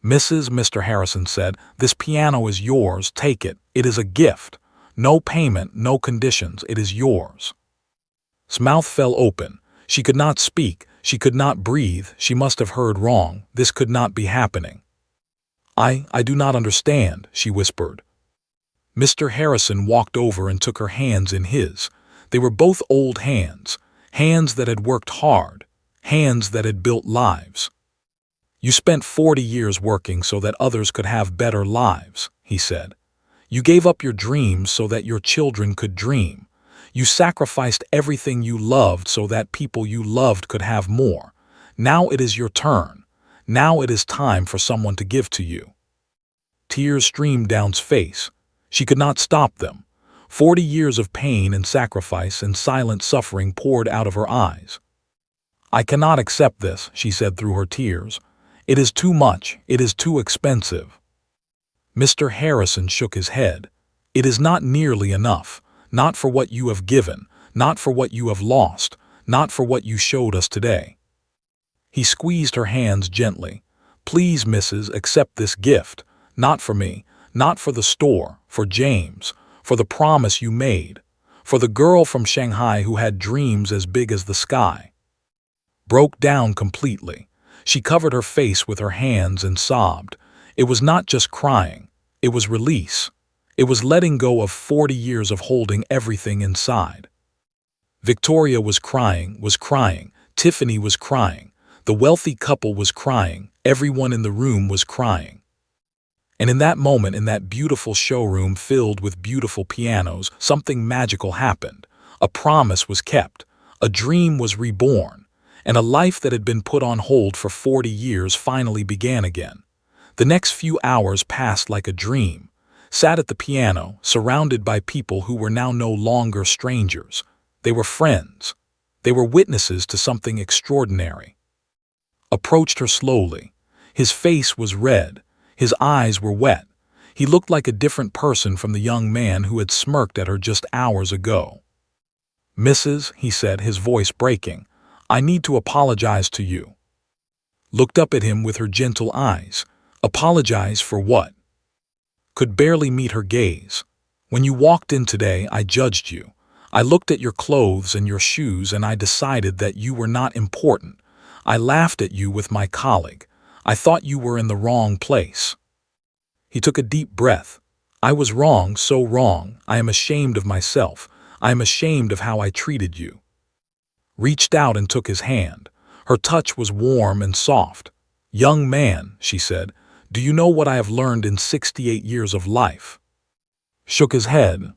"Mrs., Mr. Harrison said, this piano is yours, take it, it is a gift. No payment, no conditions, it is yours." His mouth fell open. She could not speak, she could not breathe, she must have heard wrong, this could not be happening. I do not understand," she whispered. Mr. Harrison walked over and took her hands in his. They were both old hands, hands that had worked hard, hands that had built lives. "You spent 40 years working so that others could have better lives," he said. "You gave up your dreams so that your children could dream. You sacrificed everything you loved so that people you loved could have more. Now it is your turn. Now it is time for someone to give to you." Tears streamed down his face. She could not stop them. 40 years of pain and sacrifice and silent suffering poured out of her eyes. "I cannot accept this," she said through her tears. "It is too much, it is too expensive." Mr. Harrison shook his head. "It is not nearly enough, not for what you have given, not for what you have lost, not for what you showed us today." He squeezed her hands gently. "Please, Mrs., accept this gift, not for me, not for the store, for James, for the promise you made, for the girl from Shanghai who had dreams as big as the sky." Broke down completely. She covered her face with her hands and sobbed. It was not just crying, it was release. It was letting go of 40 years of holding everything inside. Victoria was crying. Tiffany was crying. The wealthy couple was crying. Everyone in the room was crying. And in that moment, in that beautiful showroom filled with beautiful pianos, something magical happened. A promise was kept. A dream was reborn. And a life that had been put on hold for 40 years finally began again. The next few hours passed like a dream. Sat at the piano, surrounded by people who were now no longer strangers. They were friends. They were witnesses to something extraordinary. Approached her slowly. His face was red. His eyes were wet. He looked like a different person from the young man who had smirked at her just hours ago. "Mrs.," he said, his voice breaking, "I need to apologize to you." Looked up at him with her gentle eyes. Apologize for what? Could barely meet her gaze. "When you walked in today, I judged you. I looked at your clothes and your shoes and I decided that you were not important. I laughed at you with my colleague. I thought you were in the wrong place." He took a deep breath. "I was wrong, so wrong. I am ashamed of myself. I am ashamed of how I treated you." Reached out and took his hand. Her touch was warm and soft. "Young man," she said, "do you know what I have learned in 68 years of life?" Shook his head.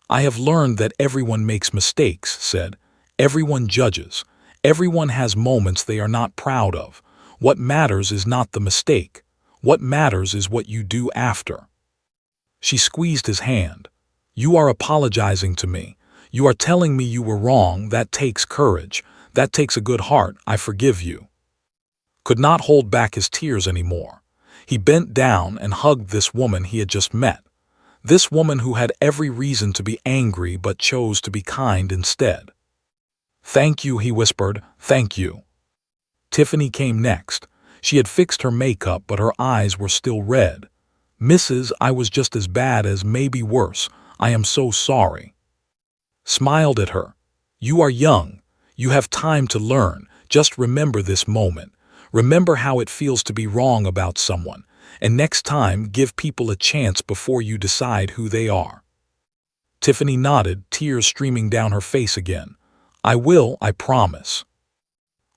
"I have learned that everyone makes mistakes," said. "Everyone judges. Everyone has moments they are not proud of. What matters is not the mistake. What matters is what you do after." She squeezed his hand. "You are apologizing to me. You are telling me you were wrong. That takes courage. That takes a good heart. I forgive you." Could not hold back his tears anymore. He bent down and hugged this woman he had just met. This woman who had every reason to be angry but chose to be kind instead. "Thank you," he whispered. "Thank you." Tiffany came next. She had fixed her makeup, but her eyes were still red. "Mrs., I was just as bad as, maybe worse. I am so sorry." Smiled at her. "You are young. You have time to learn. Just remember this moment. Remember how it feels to be wrong about someone. And next time, give people a chance before you decide who they are." Tiffany nodded, tears streaming down her face again. "I will, I promise."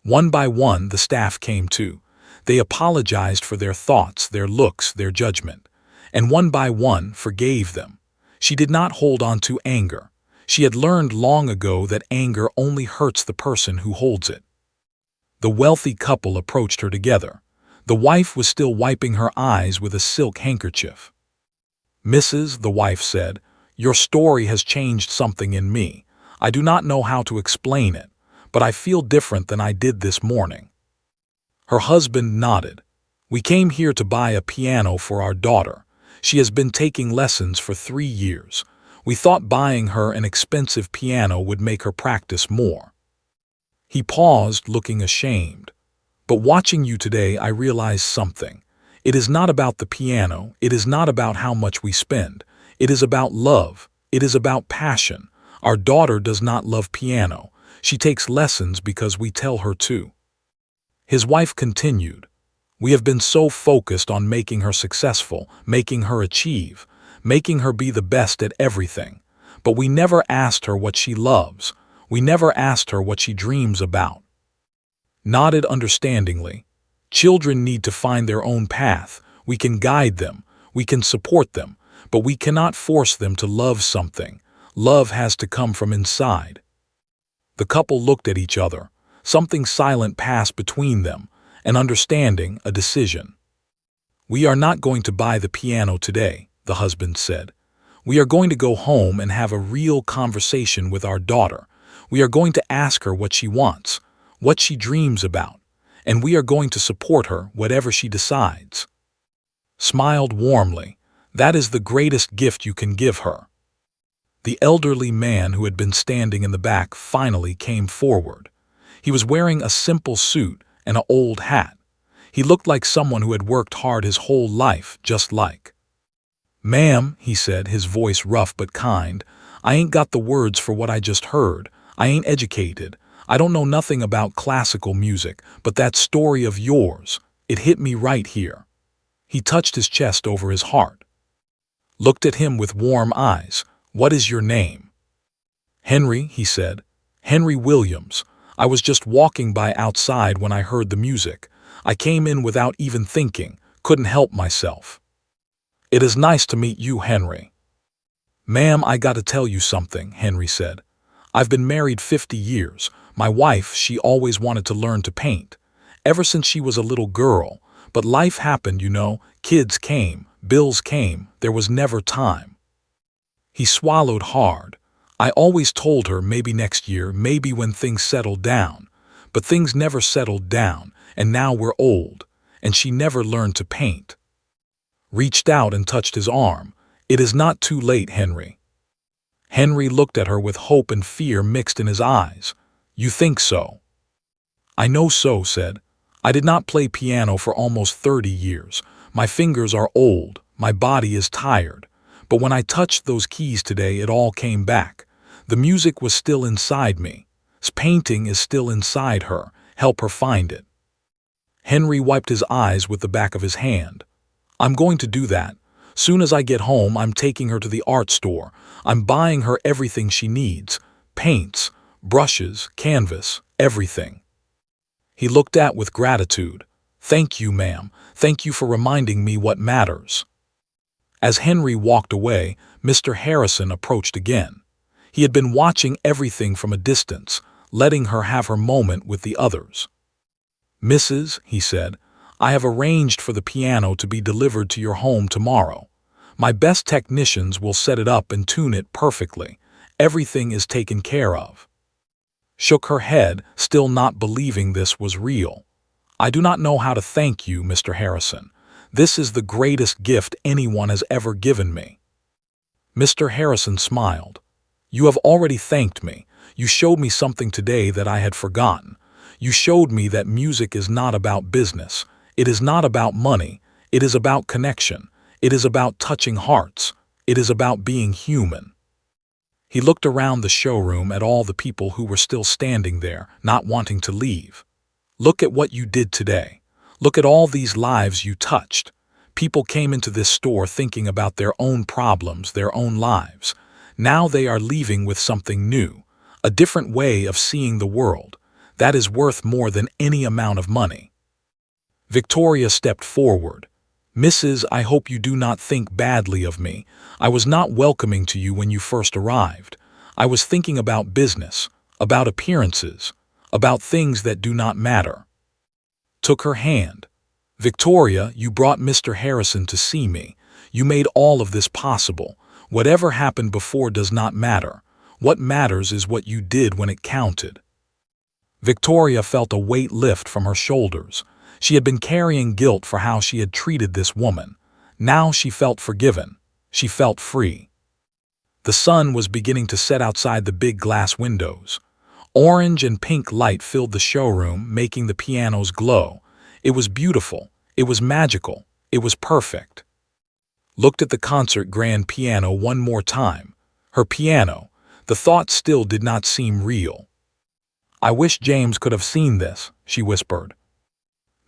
One by one, the staff came too. They apologized for their thoughts, their looks, their judgment. And one by one, forgave them. She did not hold on to anger. She had learned long ago that anger only hurts the person who holds it. The wealthy couple approached her together. The wife was still wiping her eyes with a silk handkerchief. "Mrs.," the wife said, "your story has changed something in me. I do not know how to explain it, but I feel different than I did this morning." Her husband nodded. "We came here to buy a piano for our daughter. She has been taking lessons for 3 years. We thought buying her an expensive piano would make her practice more." He paused, looking ashamed. "But watching you today, I realized something. It is not about the piano. It is not about how much we spend. It is about love. It is about passion. Our daughter does not love piano. She takes lessons because we tell her to." His wife continued, "We have been so focused on making her successful, making her achieve, making her be the best at everything. But we never asked her what she loves. We never asked her what she dreams about." Nodded understandingly. "Children need to find their own path. We can guide them. We can support them. But we cannot force them to love something. Love has to come from inside." The couple looked at each other. Something silent passed between them, an understanding, a decision. "We are not going to buy the piano today," the husband said. "We are going to go home and have a real conversation with our daughter. We are going to ask her what she wants, what she dreams about, and we are going to support her whatever she decides." Smiled warmly. "That is the greatest gift you can give her." The elderly man who had been standing in the back finally came forward. He was wearing a simple suit and an old hat. He looked like someone who had worked hard his whole life, just like. "Ma'am," he said, his voice rough but kind, "I ain't got the words for what I just heard. I ain't educated. I don't know nothing about classical music, but that story of yours, it hit me right here." He touched his chest over his heart. looked at him with warm eyes. "What is your name?" "Henry," he said. "Henry Williams. I was just walking by outside when I heard the music. I came in without even thinking, couldn't help myself." "It is nice to meet you, Henry." "Ma'am, I gotta tell you something," Henry said. "I've been married 50 years. My wife, she always wanted to learn to paint. Ever since she was a little girl. But life happened, you know. Kids came, bills came, there was never time." He swallowed hard. "I always told her maybe next year, maybe when things settled down. But things never settled down, and now we're old. And she never learned to paint." Reached out and touched his arm. "It is not too late, Henry." Henry looked at her with hope and fear mixed in his eyes. "You think so?" "I know so," said. "I did not play piano for almost 30 years. My fingers are old, my body is tired. But when I touched those keys today, it all came back. The music was still inside me. Painting is still inside her. Help her find it." Henry wiped his eyes with the back of his hand. "I'm going to do that. Soon as I get home, I'm taking her to the art store. I'm buying her everything she needs. Paints, brushes, canvas, everything." He looked at with gratitude. "Thank you, ma'am. Thank you for reminding me what matters." As Henry walked away, Mr. Harrison approached again. He had been watching everything from a distance, letting her have her moment with the others. "Mrs.," he said, "I have arranged for the piano to be delivered to your home tomorrow. My best technicians will set it up and tune it perfectly. Everything is taken care of." Shook her head, still not believing this was real. "I do not know how to thank you, Mr. Harrison. This is the greatest gift anyone has ever given me." Mr. Harrison smiled. "You have already thanked me. You showed me something today that I had forgotten. You showed me that music is not about business. It is not about money. It is about connection. It is about touching hearts. It is about being human." He looked around the showroom at all the people who were still standing there, not wanting to leave. "Look at what you did today. Look at all these lives you touched. People came into this store thinking about their own problems, their own lives. Now they are leaving with something new, a different way of seeing the world. That is worth more than any amount of money." Victoria stepped forward. "Mrs., I hope you do not think badly of me. I was not welcoming to you when you first arrived. I was thinking about business, about appearances, about things that do not matter." Took her hand. "Victoria, you brought Mr. Harrison to see me. You made all of this possible. Whatever happened before does not matter. What matters is what you did when it counted." Victoria felt a weight lift from her shoulders. She had been carrying guilt for how she had treated this woman. Now she felt forgiven. She felt free. The sun was beginning to set outside the big glass windows. Orange and pink light filled the showroom, making the pianos glow. It was beautiful. It was magical. It was perfect. Looked at the concert grand piano one more time. Her piano. The thought still did not seem real. "I wish James could have seen this," she whispered.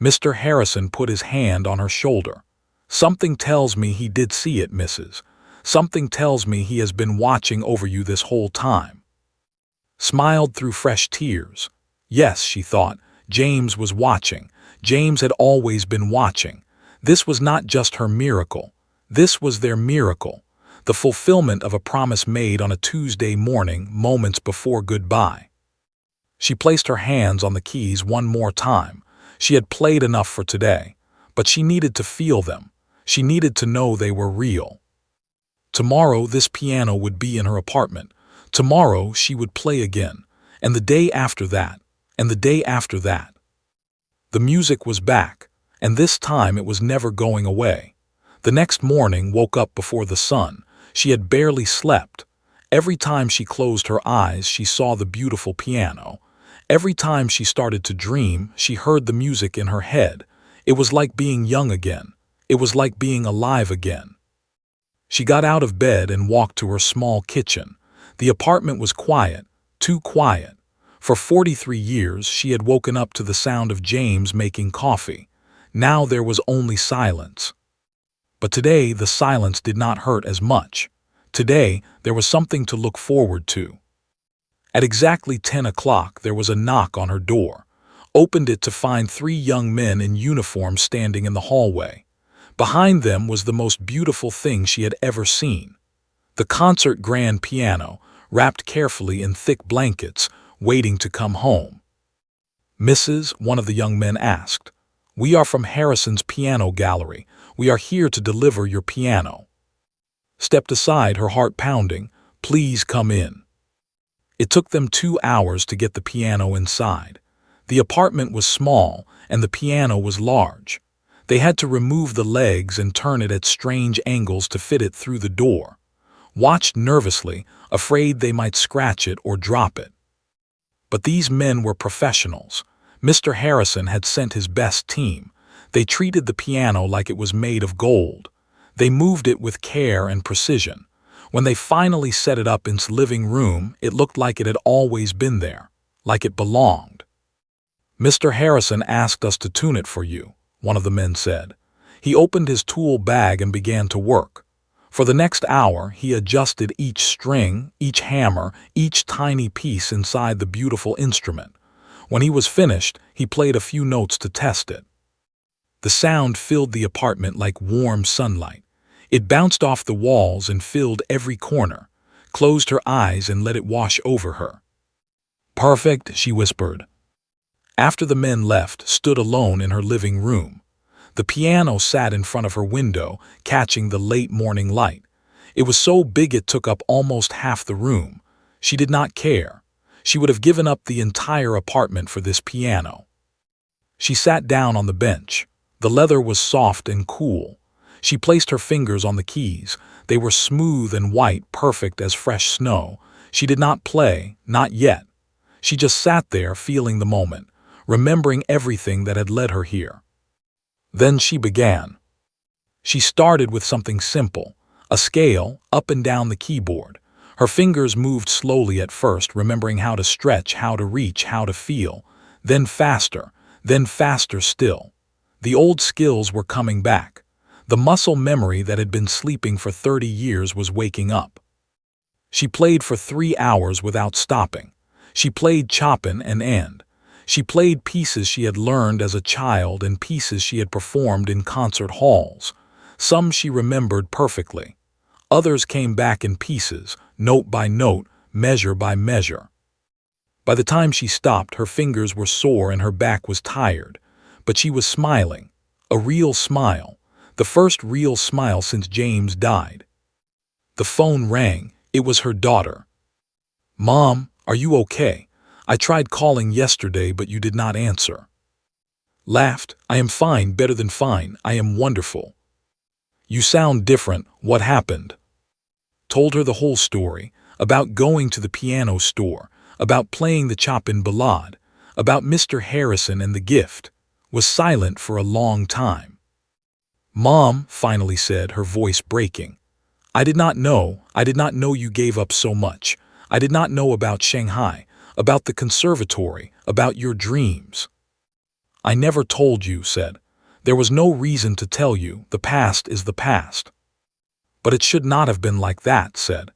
Mr. Harrison put his hand on her shoulder. "Something tells me he did see it, Mrs. Something tells me he has been watching over you this whole time." Smiled through fresh tears. Yes, she thought, James was watching. James had always been watching. This was not just her miracle. This was their miracle. The fulfillment of a promise made on a Tuesday morning, moments before goodbye. She placed her hands on the keys one more time. She had played enough for today, but she needed to feel them. She needed to know they were real. Tomorrow this piano would be in her apartment. Tomorrow she would play again, and the day after that, and the day after that. The music was back, and this time it was never going away. The next morning woke up before the sun. She had barely slept. Every time she closed her eyes, she saw the beautiful piano. Every time she started to dream, she heard the music in her head. It was like being young again. It was like being alive again. She got out of bed and walked to her small kitchen. The apartment was quiet, too quiet. For 43 years, she had woken up to the sound of James making coffee. Now there was only silence. But today the silence did not hurt as much. Today there was something to look forward to. At exactly 10 o'clock there was a knock on her door. Opened it to find 3 young men in uniform standing in the hallway. Behind them was the most beautiful thing she had ever seen. The concert grand piano, wrapped carefully in thick blankets, waiting to come home. "Mrs.," one of the young men asked, "we are from Harrison's Piano Gallery. We are here to deliver your piano." Stepped aside, her heart pounding. "Please come in." It took them 2 hours to get the piano inside. The apartment was small and the piano was large. They had to remove the legs and turn it at strange angles to fit it through the door. Watched nervously, afraid they might scratch it or drop it. But these men were professionals. Mr. Harrison had sent his best team. They treated the piano like it was made of gold. They moved it with care and precision. When they finally set it up in its living room, it looked like it had always been there, like it belonged. "Mr. Harrison asked us to tune it for you," one of the men said. He opened his tool bag and began to work. For the next hour, he adjusted each string, each hammer, each tiny piece inside the beautiful instrument. When he was finished, he played a few notes to test it. The sound filled the apartment like warm sunlight. It bounced off the walls and filled every corner. Closed her eyes and let it wash over her. "Perfect," she whispered. After the men left, stood alone in her living room. The piano sat in front of her window, catching the late morning light. It was so big it took up almost half the room. She did not care. She would have given up the entire apartment for this piano. She sat down on the bench. The leather was soft and cool. She placed her fingers on the keys. They were smooth and white, perfect as fresh snow. She did not play, not yet. She just sat there, feeling the moment, remembering everything that had led her here. Then she began. She started with something simple, a scale, up and down the keyboard. Her fingers moved slowly at first, remembering how to stretch, how to reach, how to feel. Then faster still. The old skills were coming back. The muscle memory that had been sleeping for 30 years was waking up. She played for 3 hours without stopping. She played Chopin and End. She played pieces she had learned as a child and pieces she had performed in concert halls. Some she remembered perfectly. Others came back in pieces, note by note, measure by measure. By the time she stopped, her fingers were sore and her back was tired. But she was smiling. A real smile. The first real smile since James died. The phone rang. It was her daughter. "Mom, are you okay? I tried calling yesterday, but you did not answer." Laughed. "I am fine, better than fine. I am wonderful." "You sound different. What happened?" Told her the whole story, about going to the piano store, about playing the Chopin Ballade, about Mr. Harrison and the gift. Was silent for a long time. "Mom," finally said, her voice breaking, I did not know you gave up so much. I did not know about Shanghai, about the conservatory, about your dreams." "I never told you," said. "There was no reason to tell you. The past is the past." "But it should not have been like that," said.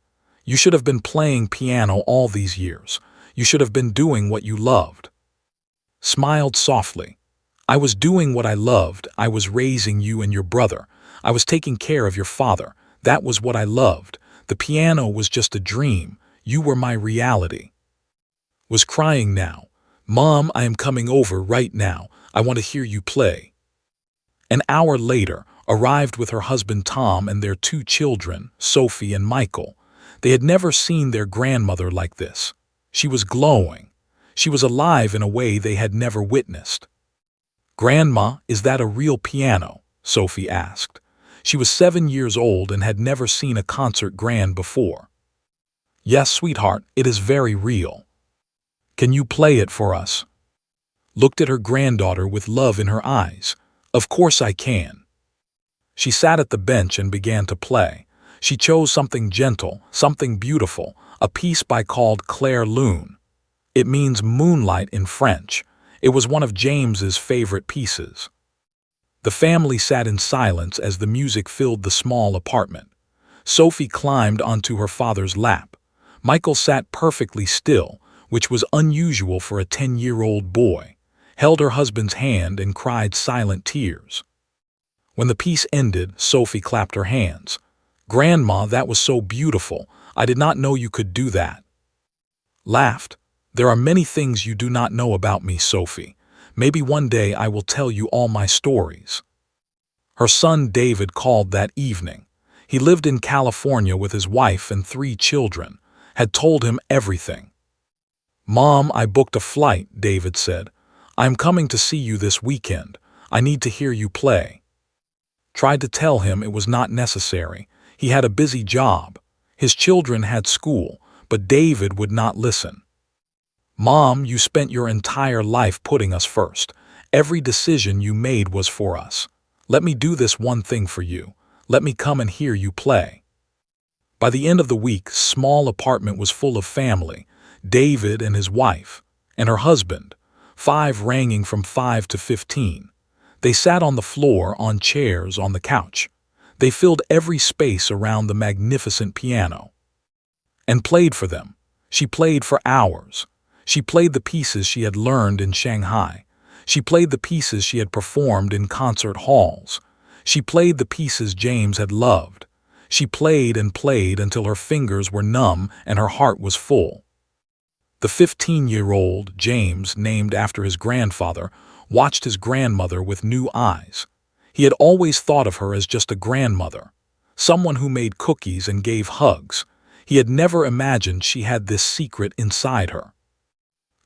"You should have been playing piano all these years. You should have been doing what you loved." Smiled softly. "I was doing what I loved. I was raising you and your brother. I was taking care of your father. That was what I loved. The piano was just a dream. You were my reality." Was crying now. "Mom, I am coming over right now. I want to hear you play." An hour later, arrived with her husband Tom and their 2 children, Sophie and Michael. They had never seen their grandmother like this. She was glowing. She was alive in a way they had never witnessed. "Grandma, is that a real piano?" Sophie asked. She was 7 years old and had never seen a concert grand before. "Yes, sweetheart, it is very real." "Can you play it for us?" Looked at her granddaughter with love in her eyes. "Of course I can." She sat at the bench and began to play. She chose something gentle, something beautiful, a piece by called Claire Lune. It means moonlight in French. It was one of James's favorite pieces. The family sat in silence as the music filled the small apartment. Sophie climbed onto her father's lap. Michael sat perfectly still, which was unusual for a 10-year-old boy, held her husband's hand and cried silent tears. When the piece ended, Sophie clapped her hands. "Grandma, that was so beautiful. I did not know you could do that." Laughed. "There are many things you do not know about me, Sophie. Maybe one day I will tell you all my stories." Her son David called that evening. He lived in California with his wife and 3 children, had told him everything. "Mom, I booked a flight," David said. "I am coming to see you this weekend. I need to hear you play." Tried to tell him it was not necessary. He had a busy job. His children had school, but David would not listen. "Mom, you spent your entire life putting us first. Every decision you made was for us. Let me do this one thing for you. Let me come and hear you play." By the end of the week, small apartment was full of family, David and his wife, and her husband, 5 ranging from 5 to 15. They sat on the floor, on chairs, on the couch. They filled every space around the magnificent piano. And played for them. She played for hours. She played the pieces she had learned in Shanghai. She played the pieces she had performed in concert halls. She played the pieces James had loved. She played and played until her fingers were numb and her heart was full. The 15-year-old, James, named after his grandfather, watched his grandmother with new eyes. He had always thought of her as just a grandmother, someone who made cookies and gave hugs. He had never imagined she had this secret inside her.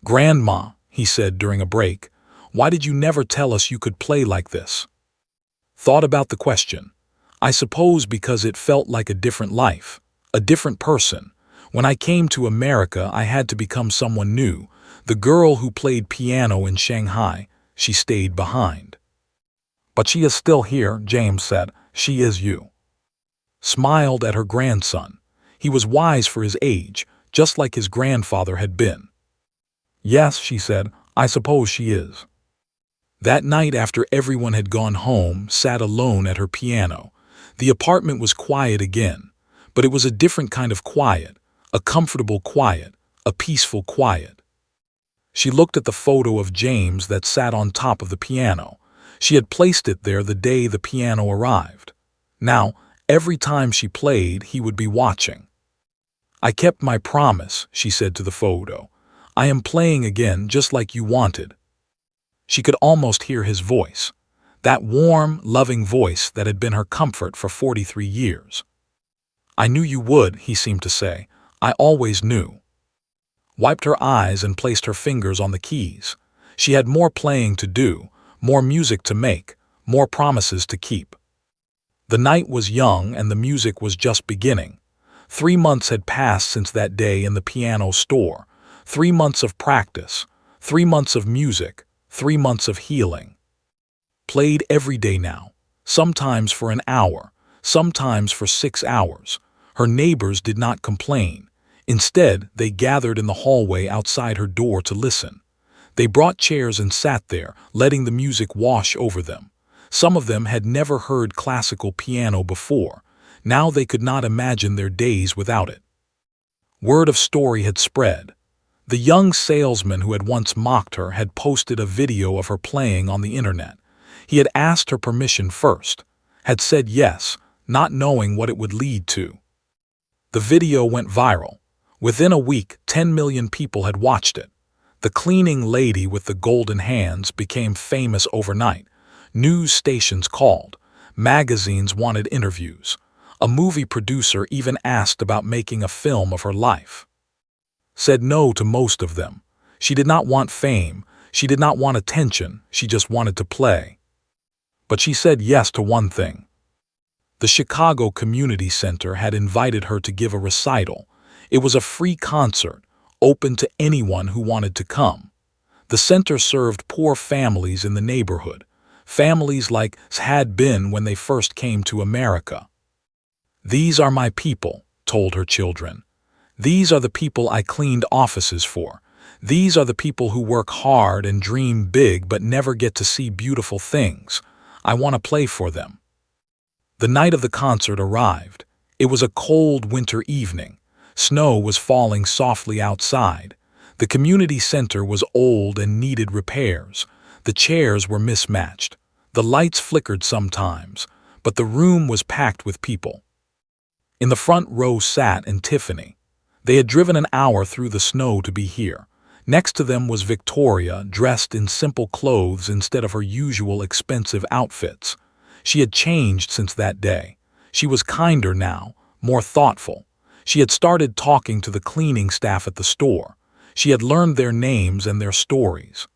"Grandma," he said during a break, "why did you never tell us you could play like this?" Thought about the question. "I suppose because it felt like a different life, a different person. When I came to America, I had to become someone new. The girl who played piano in Shanghai, she stayed behind." "But she is still here," James said. "She is you." Smiled at her grandson. He was wise for his age, just like his grandfather had been. "Yes," she said, "I suppose she is." That night, after everyone had gone home, sat alone at her piano. The apartment was quiet again, but it was a different kind of quiet, a comfortable quiet, a peaceful quiet. She looked at the photo of James that sat on top of the piano. She had placed it there the day the piano arrived. Now, every time she played, he would be watching. "I kept my promise," she said to the photo. "I am playing again just like you wanted." She could almost hear his voice, that warm, loving voice that had been her comfort for 43 years. "I knew you would," he seemed to say. "I always knew." Wiped her eyes and placed her fingers on the keys. She had more playing to do, more music to make, more promises to keep. The night was young and the music was just beginning. 3 months had passed since that day in the piano store. 3 months of practice, 3 months of music, 3 months of healing. Played every day now, sometimes for an hour, sometimes for 6 hours. Her neighbors did not complain. Instead, they gathered in the hallway outside her door to listen. They brought chairs and sat there, letting the music wash over them. Some of them had never heard classical piano before. Now they could not imagine their days without it. Word of story had spread. The young salesman who had once mocked her had posted a video of her playing on the internet. He had asked her permission first, had said yes, not knowing what it would lead to. The video went viral. Within a week, 10 million people had watched it. The cleaning lady with the golden hands became famous overnight. News stations called. Magazines wanted interviews. A movie producer even asked about making a film of her life. Said no to most of them. She did not want fame. She did not want attention. She just wanted to play. But she said yes to one thing. The Chicago Community Center had invited her to give a recital. It was a free concert, open to anyone who wanted to come. The center served poor families in the neighborhood, families like had been when they first came to America. "These are my people," told her children. "These are the people I cleaned offices for. These are the people who work hard and dream big but never get to see beautiful things. I want to play for them." The night of the concert arrived. It was a cold winter evening. Snow was falling softly outside. The community center was old and needed repairs. The chairs were mismatched. The lights flickered sometimes, but the room was packed with people. In the front row sat and Tiffany. They had driven an hour through the snow to be here. Next to them was Victoria, dressed in simple clothes instead of her usual expensive outfits. She had changed since that day. She was kinder now, more thoughtful. She had started talking to the cleaning staff at the store. She had learned their names and their stories.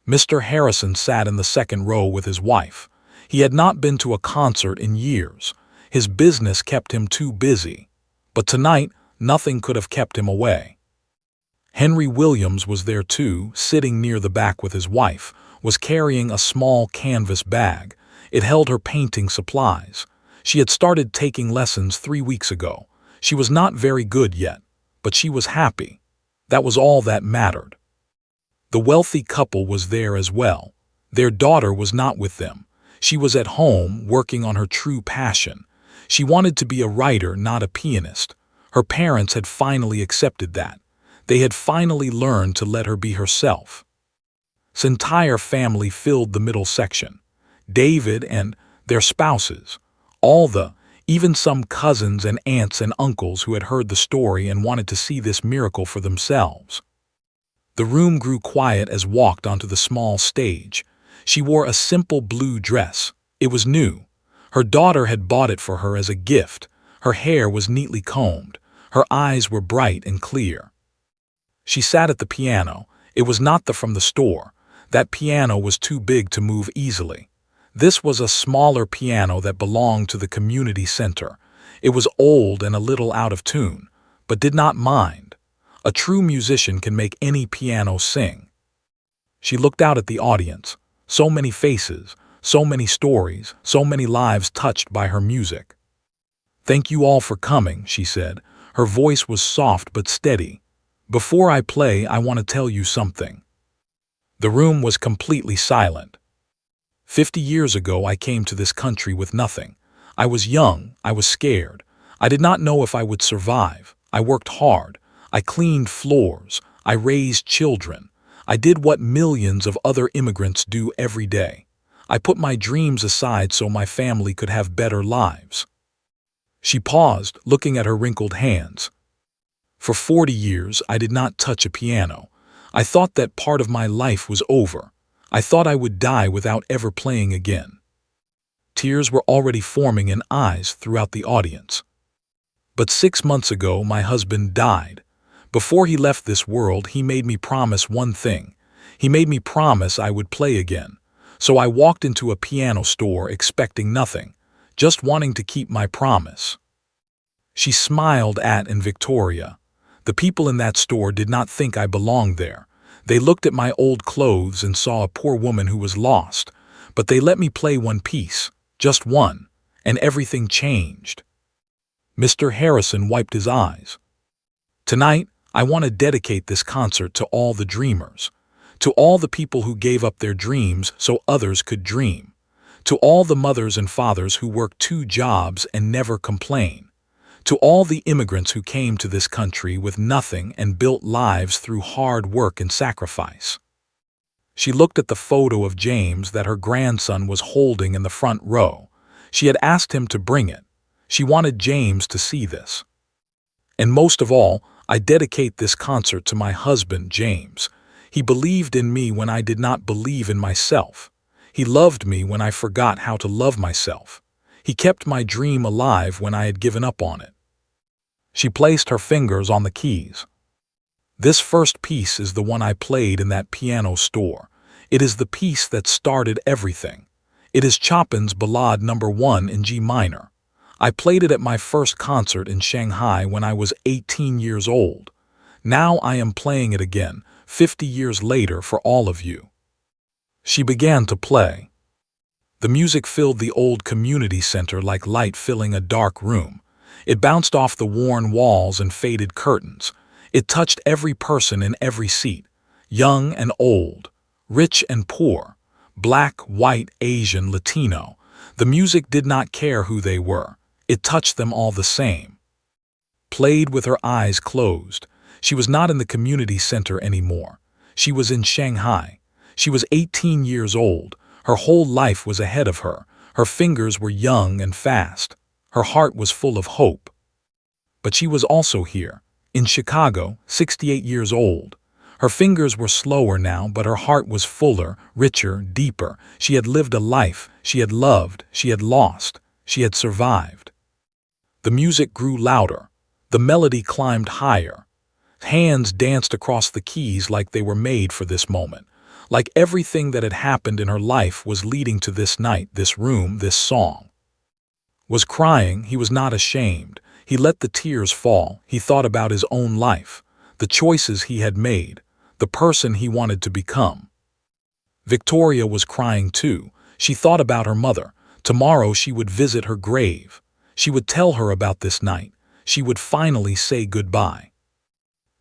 Mr. Harrison sat in the second row with his wife. He had not been to a concert in years. His business kept him too busy. But tonight, nothing could have kept him away. Henry Williams was there too, sitting near the back with his wife, was carrying a small canvas bag. It held her painting supplies. She had started taking lessons 3 weeks ago. She was not very good yet, but she was happy. That was all that mattered. The wealthy couple was there as well. Their daughter was not with them. She was at home, working on her true passion. She wanted to be a writer, not a pianist. Her parents had finally accepted that. They had finally learned to let her be herself. His entire family filled the middle section. David and their spouses, even some cousins and aunts and uncles who had heard the story and wanted to see this miracle for themselves. The room grew quiet as walked onto the small stage. She wore a simple blue dress. It was new. Her daughter had bought it for her as a gift. Her hair was neatly combed. Her eyes were bright and clear. She sat at the piano. It was not from the store. That piano was too big to move easily. This was a smaller piano that belonged to the community center. It was old and a little out of tune, but did not mind. A true musician can make any piano sing. She looked out at the audience. So many faces, so many stories, so many lives touched by her music. "Thank you all for coming," she said. Her voice was soft but steady. "Before I play, I want to tell you something." The room was completely silent. 50 years ago, I came to this country with nothing. I was young, I was scared. I did not know if I would survive. I worked hard. I cleaned floors. I raised children. I did what millions of other immigrants do every day. I put my dreams aside so my family could have better lives. She paused, looking at her wrinkled hands. For 40 years, I did not touch a piano. I thought that part of my life was over. I thought I would die without ever playing again. Tears were already forming in eyes throughout the audience. But 6 months ago, my husband died. Before he left this world, he made me promise one thing. He made me promise I would play again. So I walked into a piano store expecting nothing, just wanting to keep my promise. She smiled at Victoria. The people in that store did not think I belonged there. They looked at my old clothes and saw a poor woman who was lost, but they let me play one piece, just one, and everything changed. Mr. Harrison wiped his eyes. "Tonight, I want to dedicate this concert to all the dreamers, to all the people who gave up their dreams so others could dream, to all the mothers and fathers who work 2 jobs and never complain, to all the immigrants who came to this country with nothing and built lives through hard work and sacrifice." She looked at the photo of James that her grandson was holding in the front row. She had asked him to bring it. She wanted James to see this. "And most of all, I dedicate this concert to my husband, James. He believed in me when I did not believe in myself. He loved me when I forgot how to love myself. He kept my dream alive when I had given up on it." She placed her fingers on the keys. "This first piece is the one I played in that piano store. It is the piece that started everything. It is Chopin's Ballade No. 1 in G minor. I played it at my first concert in Shanghai when I was 18 years old. Now I am playing it again, 50 years later, for all of you." She began to play. The music filled the old community center like light filling a dark room. It bounced off the worn walls and faded curtains. It touched every person in every seat, young and old, rich and poor, Black, white, Asian, Latino. The music did not care who they were. It touched them all the same. Played with her eyes closed. She was not in the community center anymore. She was in Shanghai. She was 18 years old. Her whole life was ahead of her. Her fingers were young and fast. Her heart was full of hope. But she was also here, in Chicago, 68 years old. Her fingers were slower now, but her heart was fuller, richer, deeper. She had lived a life. She had loved. She had lost. She had survived. The music grew louder. The melody climbed higher. Hands danced across the keys like they were made for this moment. Like everything that had happened in her life was leading to this night, this room, this song. Was crying, he was not ashamed. He let the tears fall. He thought about his own life, the choices he had made, the person he wanted to become. Victoria was crying too. She thought about her mother. Tomorrow she would visit her grave. She would tell her about this night. She would finally say goodbye.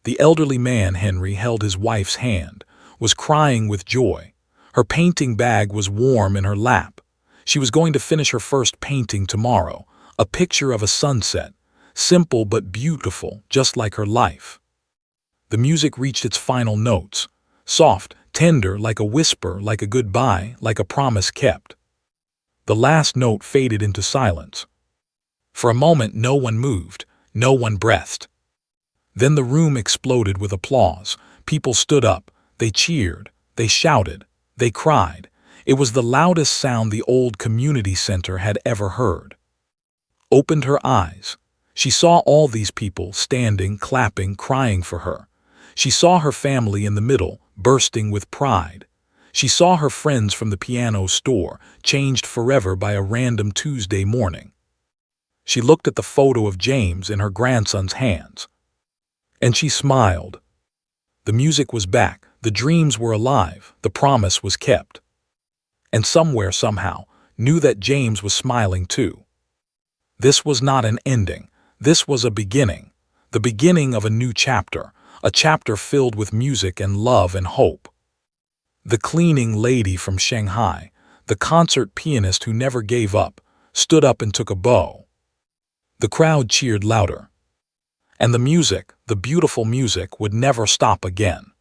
The elderly man, Henry, held his wife's hand, was crying with joy. Her painting bag was warm in her lap. She was going to finish her first painting tomorrow, a picture of a sunset, simple but beautiful, just like her life. The music reached its final notes, soft, tender, like a whisper, like a goodbye, like a promise kept. The last note faded into silence. For a moment no one moved, no one breathed. Then the room exploded with applause. People stood up, they cheered, they shouted, they cried. It was the loudest sound the old community center had ever heard. Opened her eyes. She saw all these people standing, clapping, crying for her. She saw her family in the middle, bursting with pride. She saw her friends from the piano store, changed forever by a random Tuesday morning. She looked at the photo of James in her grandson's hands. And she smiled. The music was back, the dreams were alive, the promise was kept. And somewhere, somehow, knew that James was smiling too. This was not an ending. This was a beginning. The beginning of a new chapter, a chapter filled with music and love and hope. The cleaning lady from Shanghai, the concert pianist who never gave up, stood up and took a bow. The crowd cheered louder. And the music, the beautiful music, would never stop again.